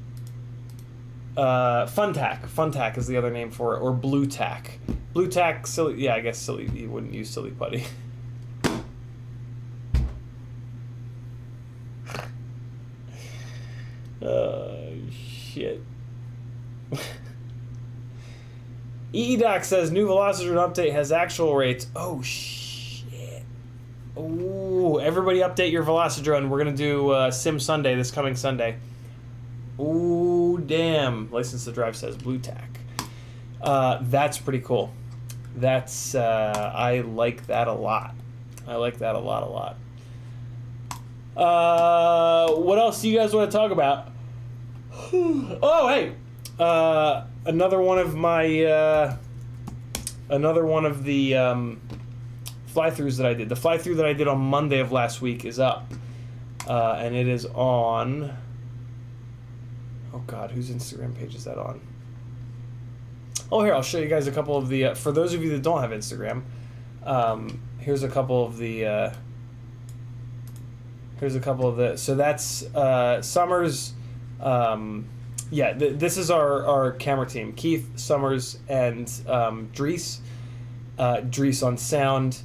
Speaker 1: Funtack is the other name for it, or Blue Tack. Blue Tack, silly... Yeah, I guess silly... You wouldn't use silly putty. Shit. EEDoc says, new Velocitron update has actual rates. Oh, shit. Ooh, everybody update your Velocitron. We're going to do Sim Sunday this coming Sunday. Ooh, damn. License to Drive says Blue Tack. That's pretty cool. That's, I like that a lot. I like that a lot. What else do you guys want to talk about? Oh, hey! Another one of my another one of the fly-throughs that I did. The fly-through that I did on Monday of last week is up. And it is on... Oh, God, whose Instagram page is that on? Oh, here, I'll show you guys a couple of the... for those of you that don't have Instagram, here's a couple of the... So that's Summers... yeah, this is our camera team. Keith, Summers, and Dries. Dries on sound.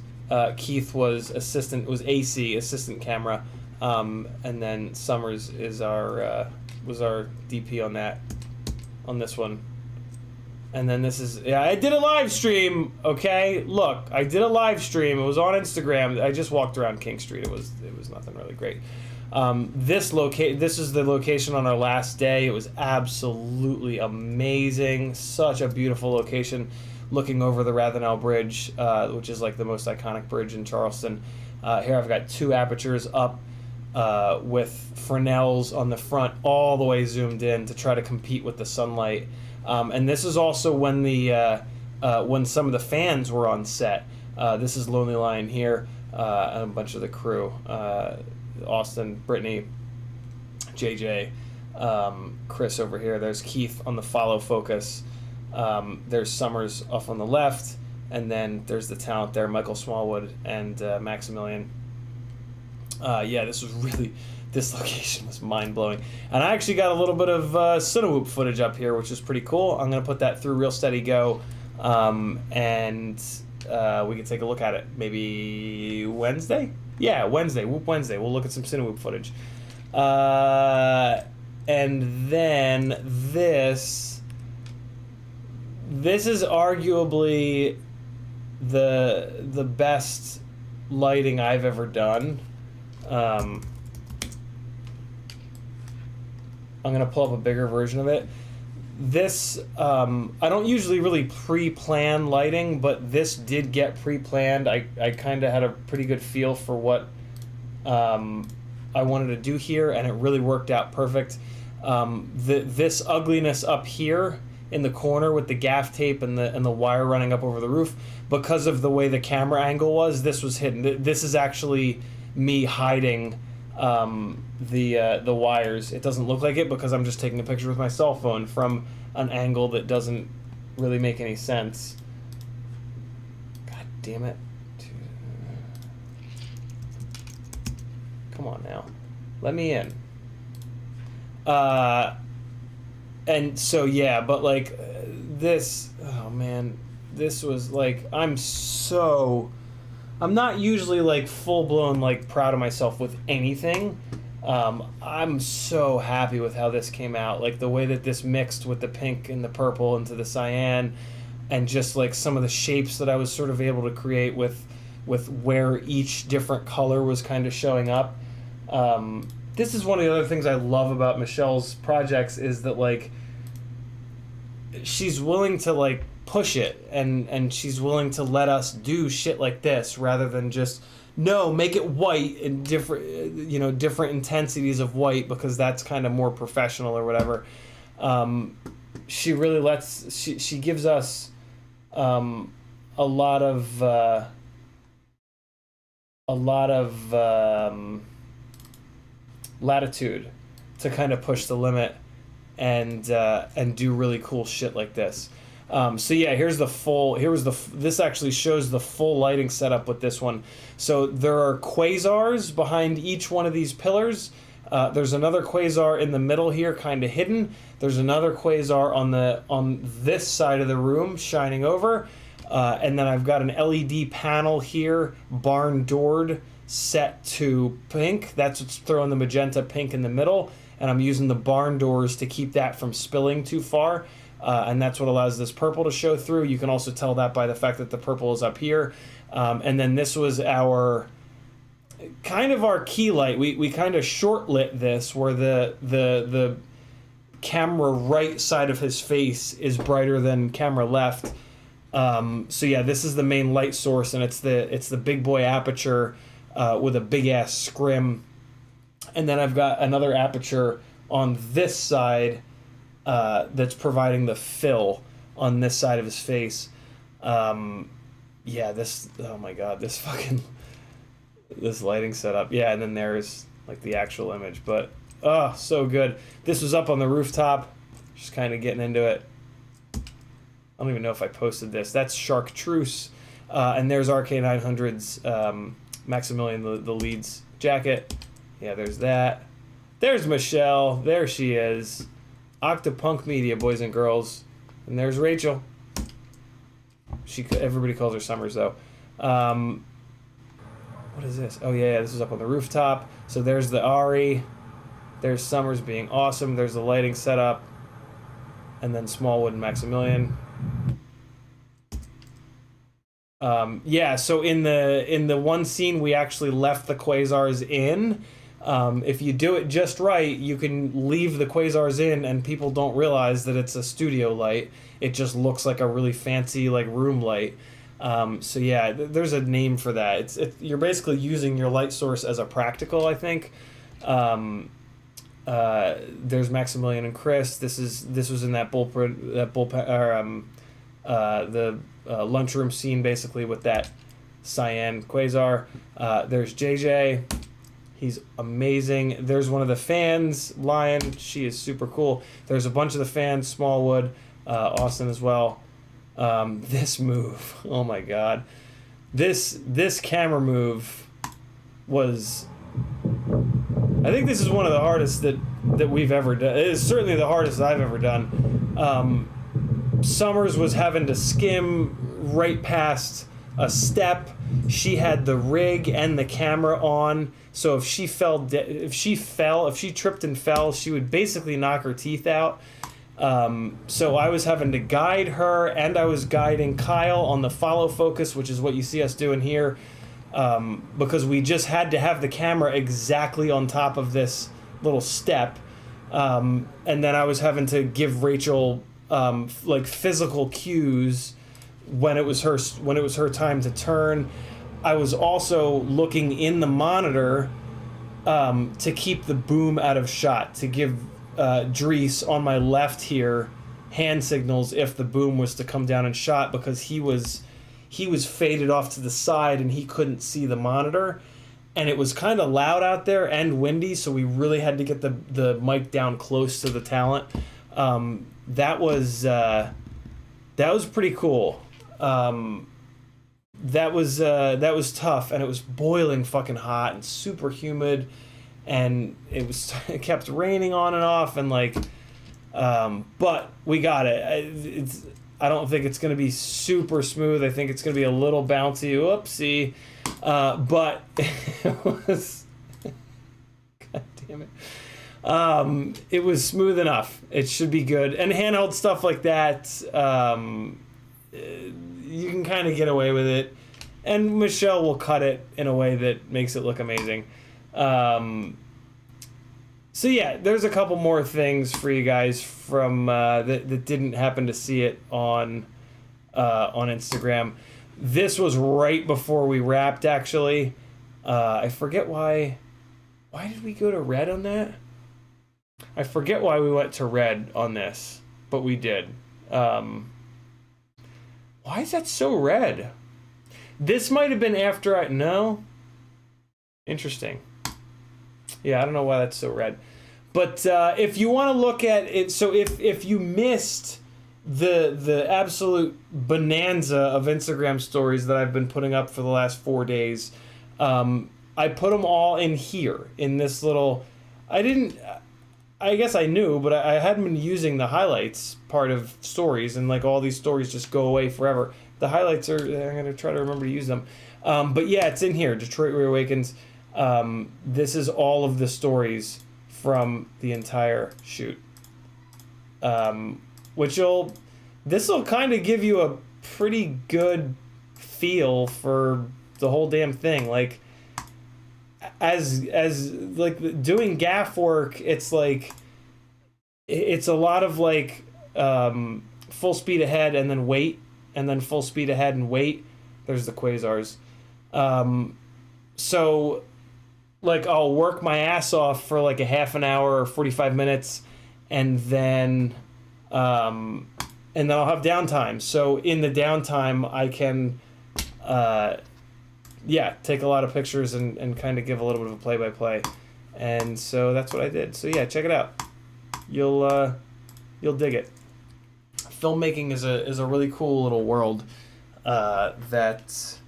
Speaker 1: Keith was AC, assistant camera. And then Summers is was our DP on this one. And then this is, I did a live stream, okay? Look, I did a live stream. It was on Instagram. I just walked around King Street. It was nothing really great. This is the location on our last day. It was absolutely amazing. Such a beautiful location, looking over the Rathenau Bridge, which is like the most iconic bridge in Charleston. Here I've got 2 apertures up with Fresnels on the front, all the way zoomed in to try to compete with the sunlight. And this is also when when some of the fans were on set. This is Lonely Lion here, and a bunch of the crew. Austin, Brittany, JJ, Chris over here. There's Keith on the follow focus. There's Summers off on the left, and then there's the talent there, Michael Smallwood and Maximilian. Yeah, this location was mind-blowing. And I actually got a little bit of Cinewhoop footage up here, which is pretty cool. I'm going to put that through Real Steady Go, and we can take a look at it maybe Wednesday? Yeah, Wednesday, Whoop Wednesday. We'll look at some Cinewhoop footage. And then this is arguably the best lighting I've ever done. I'm going to pull up a bigger version of it. This, I don't usually really pre-plan lighting, but this did get pre-planned. I kind of had a pretty good feel for what I wanted to do here, and it really worked out perfect. This ugliness up here in the corner with the gaff tape and the wire running up over the roof, because of the way the camera angle was, this was hidden. This is actually me hiding the wires. It doesn't look like it because I'm just taking a picture with my cell phone from an angle that doesn't really make any sense. God damn it. Come on now. Let me in. And so yeah, but like this, oh man, this was like, I'm not usually like full-blown like proud of myself with anything. I'm so happy with how this came out, like the way that this mixed with the pink and the purple into the cyan, and just like some of the shapes that I was sort of able to create with where each different color was kind of showing up. This is one of the other things I love about Michelle's projects, is that like she's willing to like push it, and she's willing to let us do shit like this rather than just make it white in different intensities of white, because that's kind of more professional or whatever. She really she gives us a lot of latitude to kind of push the limit and do really cool shit like this. So yeah, this actually shows the full lighting setup with this one. So there are quasars behind each one of these pillars. There's another quasar in the middle here, kind of hidden. There's another quasar on this side of the room, shining over. And then I've got an LED panel here, barn doored, set to pink. That's what's throwing the magenta pink in the middle. And I'm using the barn doors to keep that from spilling too far. And that's what allows this purple to show through. You can also tell that by the fact that the purple is up here. And then this was our key light. We kind of short lit this, where the camera right side of his face is brighter than camera left. So yeah, this is the main light source, and it's the big boy aperture with a big ass scrim. And then I've got another aperture on this side that's providing the fill on this side of his face. Yeah, this, oh my god, this fucking, this lighting setup. Yeah, and then there's like the actual image, but oh, so good. This was up on the rooftop, just kind of getting into it. I don't even know if I posted this. That's Chartreuse, and there's RK900's Maximilian, the lead's jacket. Yeah, there's that. There's Michelle. There she is. Octapunk Media, boys and girls. And there's Rachel. Everybody calls her Summers, though. What is this? Oh, yeah, this is up on the rooftop. So there's the Ari. There's Summers being awesome. There's the lighting setup. And then Smallwood and Maximilian. Yeah, so in the one scene, we actually left the quasars in. If you do it just right, you can leave the quasars in and people don't realize that it's a studio light. It just looks like a really fancy like room light. So yeah, there's a name for that. You're basically using your light source as a practical, I think. There's Maximilian and Chris. This was in that lunchroom scene basically with that cyan quasar. There's JJ. He's amazing. There's one of the fans, Lion. She is super cool. There's a bunch of the fans, Smallwood, Austin as well. This move, oh my god. This camera move was... I think this is one of the hardest that we've ever done. It is certainly the hardest I've ever done. Summers was having to skim right past a step. She had the rig and the camera on, so if she tripped and fell, she would basically knock her teeth out. So I was having to guide her, and I was guiding Kyle on the follow focus, which is what you see us doing here, because we just had to have the camera exactly on top of this little step, and then I was having to give Rachel like physical cues when it was her time to turn. I was also looking in the monitor to keep the boom out of shot, to give Dries on my left here hand signals if the boom was to come down and shot, because he was faded off to the side and he couldn't see the monitor, and it was kind of loud out there and windy, so we really had to get the mic down close to the talent. That was pretty cool. That was tough, and it was boiling fucking hot and super humid, and it kept raining on and off, and like, but we got it. I don't think it's going to be super smooth. I think it's going to be a little bouncy. Whoopsie. But it was, god damn it. It was smooth enough. It should be good. And handheld stuff like that, you can kind of get away with it, and Michelle will cut it in a way that makes it look amazing. So yeah, there's a couple more things for you guys from that didn't happen to see it on Instagram. This was right before we wrapped, actually. I forget why did we go to red on that? I forget why we went to red on this, but we did. Why is that so red? This might have been after no? Interesting. Yeah, I don't know why that's so red. But if you want to look at it, so if you missed the absolute bonanza of Instagram stories that I've been putting up for the last 4 days, I put them all in here, in this little... I guess I knew, but I hadn't been using the highlights part of stories, and like all these stories just go away forever. The highlights I'm going to try to remember to use them. But yeah, it's in here, Detroit Reawakens. This is all of the stories from the entire shoot. This will kind of give you a pretty good feel for the whole damn thing. Like, as like doing gaff work, it's like it's a lot of like full speed ahead and then wait, and then full speed ahead and wait. There's the quasars. So like I'll work my ass off for like a half an hour or 45 minutes, and then and then I'll have downtime. So in the downtime, I can, take a lot of pictures and kind of give a little bit of a play-by-play. And so that's what I did. So yeah, check it out. You'll dig it. Filmmaking is a really cool little world that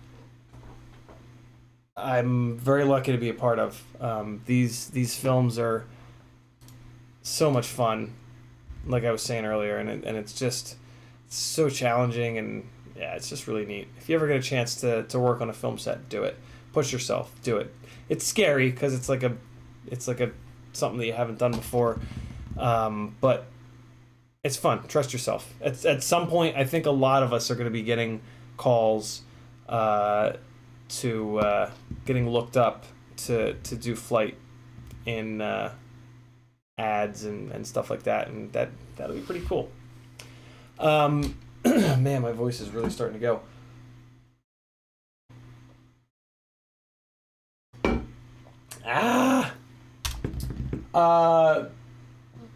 Speaker 1: I'm very lucky to be a part of. These films are so much fun, like I was saying earlier, and it's just so challenging, and yeah, it's just really neat. If you ever get a chance to work on a film set, do it. Push yourself, do it. It's scary because it's like a something that you haven't done before, but it's fun. Trust yourself. At some point, I think a lot of us are going to be getting calls to getting looked up to do flight in ads and stuff like that, and that'll be pretty cool. Man, my voice is really starting to go.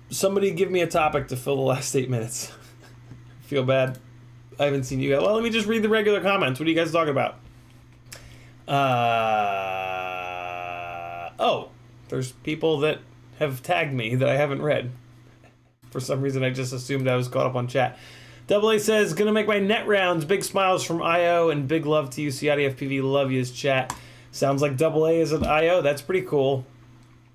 Speaker 1: Somebody give me a topic to fill the last 8 minutes. Feel bad. I haven't seen you guys. Well, let me just read the regular comments. What are you guys talking about? There's people that have tagged me that I haven't read. For some reason, I just assumed I was caught up on chat. Double A says, gonna make my net rounds. Big smiles from IO and big love to you, CiottiFPV. Love yous, chat. Sounds like Double A is at IO. That's pretty cool.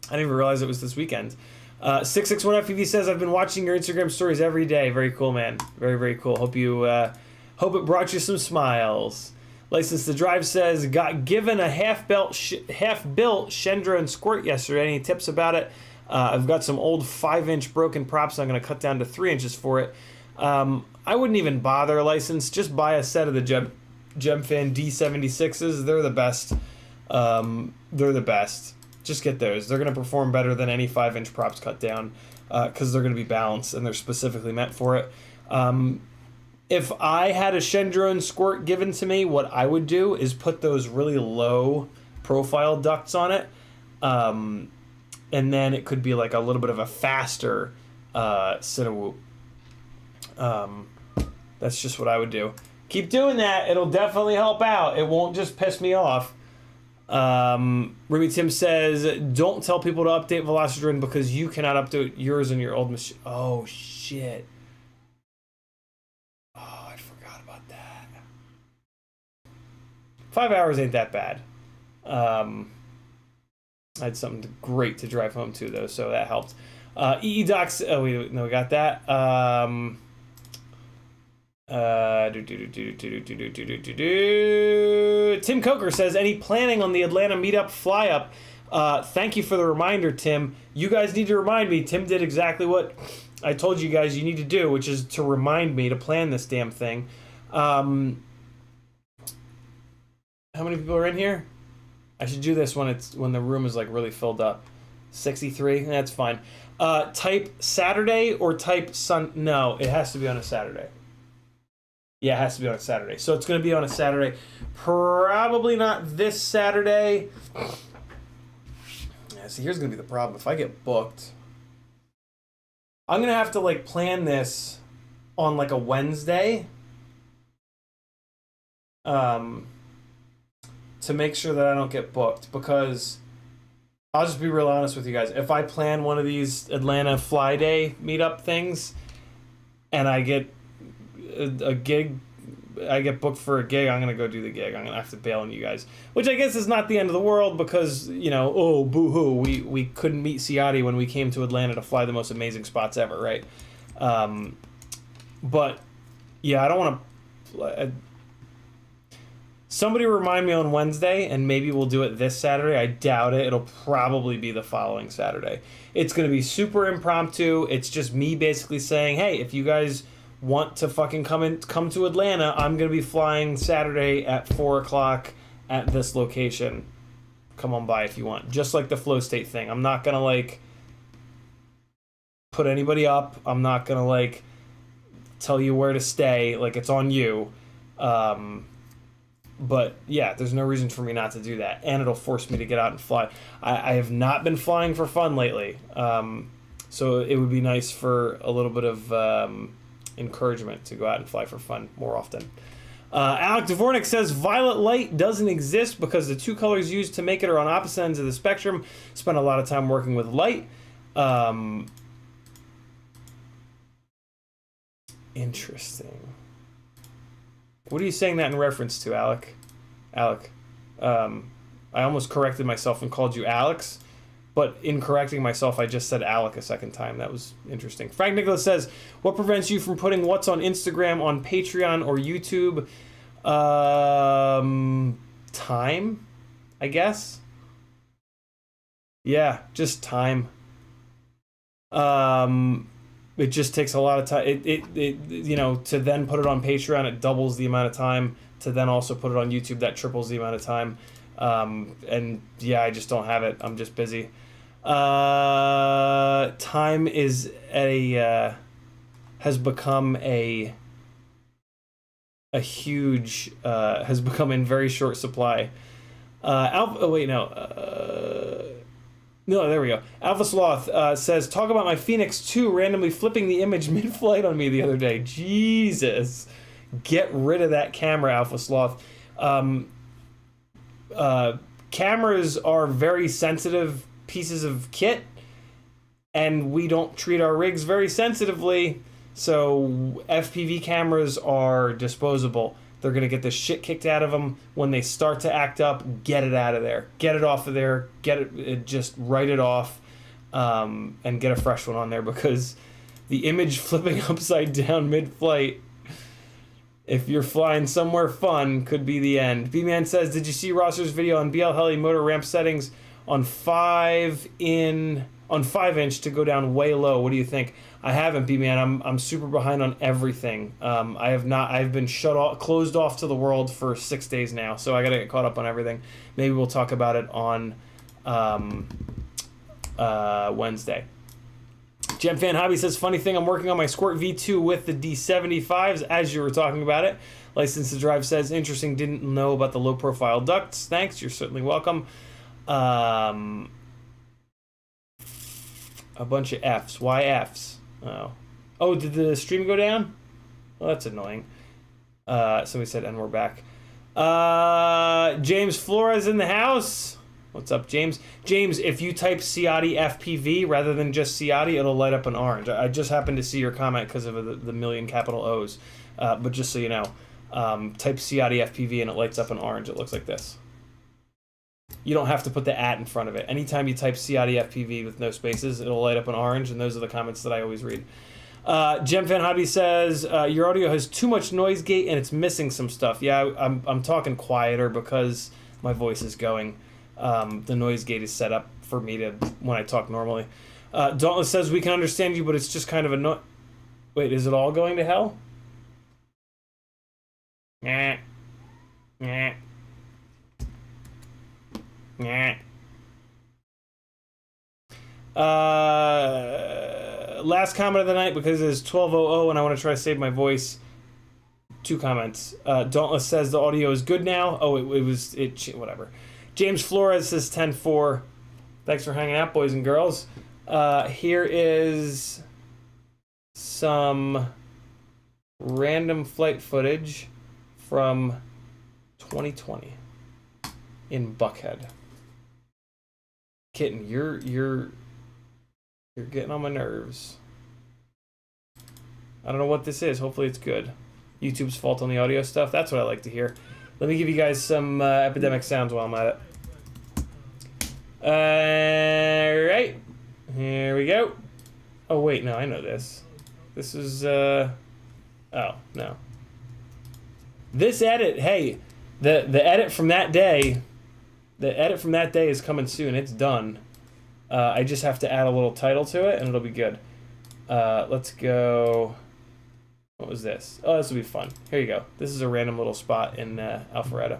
Speaker 1: I didn't even realize it was this weekend. 661FPV says, I've been watching your Instagram stories every day. Very cool, man. Very, very cool. Hope it brought you some smiles. License to Drive says, got given a half-built Shendrone squirt yesterday. Any tips about it? I've got some old 5-inch broken props. I'm going to cut down to 3 inches for it. I wouldn't even bother, License. Just buy a set of the Gemfan D76s. They're the best. They're the best. Just get those. They're going to perform better than any 5-inch props cut down because they're going to be balanced and they're specifically meant for it. If I had a Shendrone squirt given to me, what I would do is put those really low profile ducts on it. And then it could be like a little bit of a faster Cinewhoop. That's just what I would do. Keep doing that. It'll definitely help out. It won't just piss me off. Ruby Tim says, don't tell people to update Velocidrone because you cannot update yours on your old machine. Oh, shit. Oh, I forgot about that. 5 hours ain't that bad. I had something great to drive home to, though, so that helped. EE Docs, oh, we got that. Tim Coker says, any planning on the Atlanta meetup fly up? Thank you for the reminder, Tim. You guys need to remind me. Tim did exactly what I told you guys you need to do, which is to remind me to plan this damn thing. How many people are in here? I should do this when the room is like really filled up. 63, that's fine. Type Saturday or type Sun. No, it has to be on a Saturday. Yeah, it has to be on a Saturday. So it's going to be on a Saturday. Probably not this Saturday. Yeah, see, here's going to be the problem. If I get booked, I'm going to have to like plan this on like a Wednesday. To make sure that I don't get booked, because I'll just be real honest with you guys. If I plan one of these Atlanta Fly Day meetup things and I get a gig, I get booked for a gig, I'm going to go do the gig. I'm going to have to bail on you guys, which I guess is not the end of the world because, you know, oh, boo-hoo, we couldn't meet Ciotti when we came to Atlanta to fly the most amazing spots ever, right? But, yeah, I don't want to... Somebody remind me on Wednesday, and maybe we'll do it this Saturday. I doubt it. It'll probably be the following Saturday. It's going to be super impromptu. It's just me basically saying, hey, if you guys want to fucking come to Atlanta, I'm going to be flying Saturday at 4 o'clock at this location. Come on by if you want. Just like the Flow State thing. I'm not going to, like, put anybody up. I'm not going to, like, tell you where to stay. Like, it's on you. But, yeah, there's no reason for me not to do that. And it'll force me to get out and fly. I have not been flying for fun lately. So it would be nice for a little bit of encouragement to go out and fly for fun more often. Alec Dvornik says violet light doesn't exist because the two colors used to make it are on opposite ends of the spectrum. Spent a lot of time working with light. Interesting. What are you saying that in reference to, Alec? Alec. I almost corrected myself and called you Alex, but in correcting myself, I just said Alec a second time. That was interesting. Frank Nicholas says, what prevents you from putting what's on Instagram on Patreon or YouTube? Time, I guess. Yeah, just time. It just takes a lot of time. It you know, to then put it on Patreon, it doubles the amount of time. To then also put it on YouTube, that triples the amount of time. And yeah, I just don't have it. I'm just busy. Time is has become a huge, has become in very short supply. No, there we go. Alpha Sloth says, talk about my Phoenix 2 randomly flipping the image mid-flight on me the other day. Jesus. Get rid of that camera, Alpha Sloth. Cameras are very sensitive pieces of kit, and we don't treat our rigs very sensitively, so FPV cameras are disposable. They're going to get the shit kicked out of them. When they start to act up, get it out of there. Get it off of there. Get it just write it off, and get a fresh one on there, because the image flipping upside down mid-flight, if you're flying somewhere fun, could be the end. B-Man says, did you see Rosser's video on BL Heli motor ramp settings on 5-inch to go down way low? What do you think? I haven't, B-Man. I'm super behind on everything. I have not. I've been closed off to the world for 6 days now, so I gotta get caught up on everything. Maybe we'll talk about it on Wednesday. Gem Fan Hobby says, funny thing, I'm working on my Squirt V2 with the D75s as you were talking about it. License to Drive says, interesting, didn't know about the low profile ducts. Thanks, you're certainly welcome. A bunch of Fs. Why Fs? Oh, did the stream go down? Well, that's annoying. Somebody said, and we're back. James Flores in the house. What's up, James? James, if you type CiottiFPV rather than just Ciotti, it'll light up an orange. I just happened to see your comment because of the million capital O's. But just so you know, type CiottiFPV and it lights up an orange. It looks like this. You don't have to put the @ in front of it. Anytime you type CiottiFPV with no spaces, it'll light up an orange, and those are the comments that I always read. Gemfan Hobby says, your audio has too much noise gate and it's missing some stuff. Yeah, I'm talking quieter because my voice is going. The noise gate is set up for me to when I talk normally. Dauntless says, we can understand you, but it's just kind of Wait, is it all going to hell? Nah. Nah. Nah. Last comment of the night, because it is 12:00 and I want to try to save my voice. 2 comments. Dauntless says the audio is good now. Oh, whatever. James Flores says 10-4. Thanks for hanging out, boys and girls. Here is some random flight footage from 2020 in Buckhead. Kitten, you're getting on my nerves. I don't know what this is. Hopefully it's good. YouTube's fault on the audio stuff. That's what I like to hear. Let me give you guys some epidemic sounds while I'm at it. Alright. Here we go. Oh, wait. No, I know this. This is, oh, no. This edit, hey, the edit from that day, is coming soon. It's done. I just have to add a little title to it, and it'll be good. Let's go... What was this? Oh, this will be fun. Here you go. This is a random little spot in Alpharetta.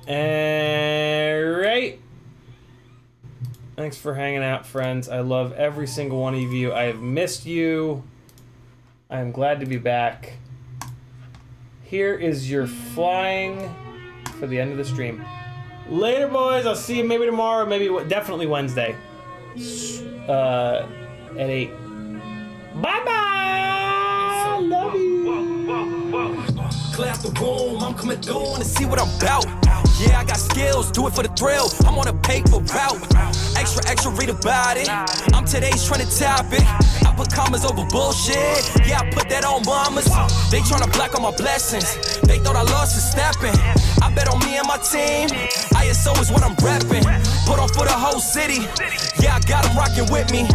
Speaker 1: Alright. Thanks for hanging out, friends. I love every single one of you. I have missed you. I am glad to be back. Here is your flying for the end of the stream. Later, boys. I'll see you maybe tomorrow, maybe definitely Wednesday. At 8. Bye bye. Love you.
Speaker 3: Clear out the room, I'm coming through to see what I'm about. Yeah, I got skills, do it for the thrill. I'm on a paper route. Extra, read about it. I'm today's trending topic. I put commas over bullshit. Yeah, I put that on mamas. They tryna block all my blessings. They thought I lost for stepping. I bet on me and my team. ISO is what I'm repping. Put on for the whole city. Yeah, I got them rocking with me.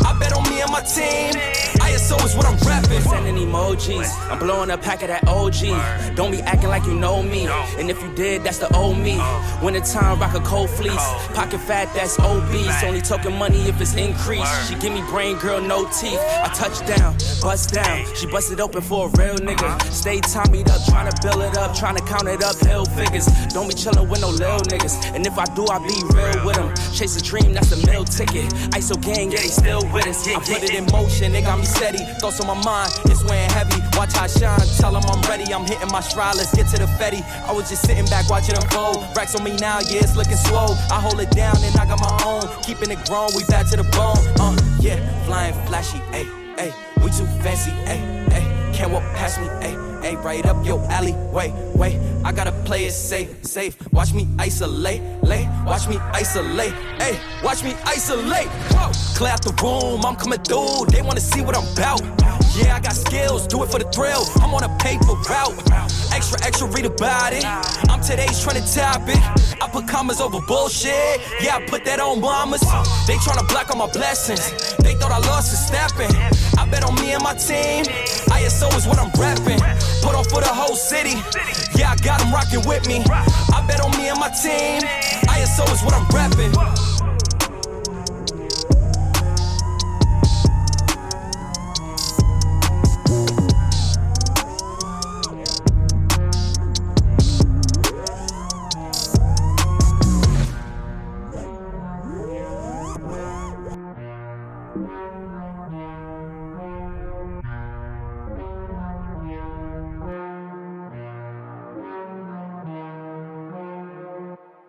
Speaker 3: I bet on me and my team. ISO is what I'm repping.
Speaker 4: Sending emojis, I'm blowing a pack of that OG. Don't be acting like you know me. And if you did, that's the old me. Winter time, rock a cold fleece. Pocket fat, that's obese. Only talking money if it's increased. She give me brain, girl, no teeth. I touch down, bust down. She busted open for a real nigga. Stay tommied up, trying to build it up, trying to count it up, hill figures. Don't be chillin' with no lil niggas. And if I do, I be real with them. Chase a dream, that's a meal ticket. ISO gang, yeah, they still with us. I put it in motion, they got me steady. Thoughts on my mind, it's weighing heavy. Watch how I shine, tell them I'm ready. I'm hitting my stride, let's get to the Fetty. I was just sitting back watching them fold. Racks on me now, yeah, it's looking slow. I hold it down and I got my own. Keeping it grown, we back to the bone. Yeah, flying flashy, ayy, ayy. We too fancy, ayy, ayy. Can't walk past me, ayy, ayy. Right up your alley, wait. I gotta play it safe. Watch me isolate, watch me isolate, ayy. Watch me isolate, whoa. Clear out the room, I'm coming through. They wanna see what I'm about. Yeah, I got skills, do it for the thrill. I'm on a paper route. Extra, read about it. I'm today's trending topic. I put commas over bullshit. Yeah, I put that on mamas. They tryna block all my blessings. They thought I lost for stepping. I bet on me and my team. ISO is what I'm repping. Put on for the whole city. Yeah, I got them rocking with me. I bet on me and my team. ISO is what I'm repping.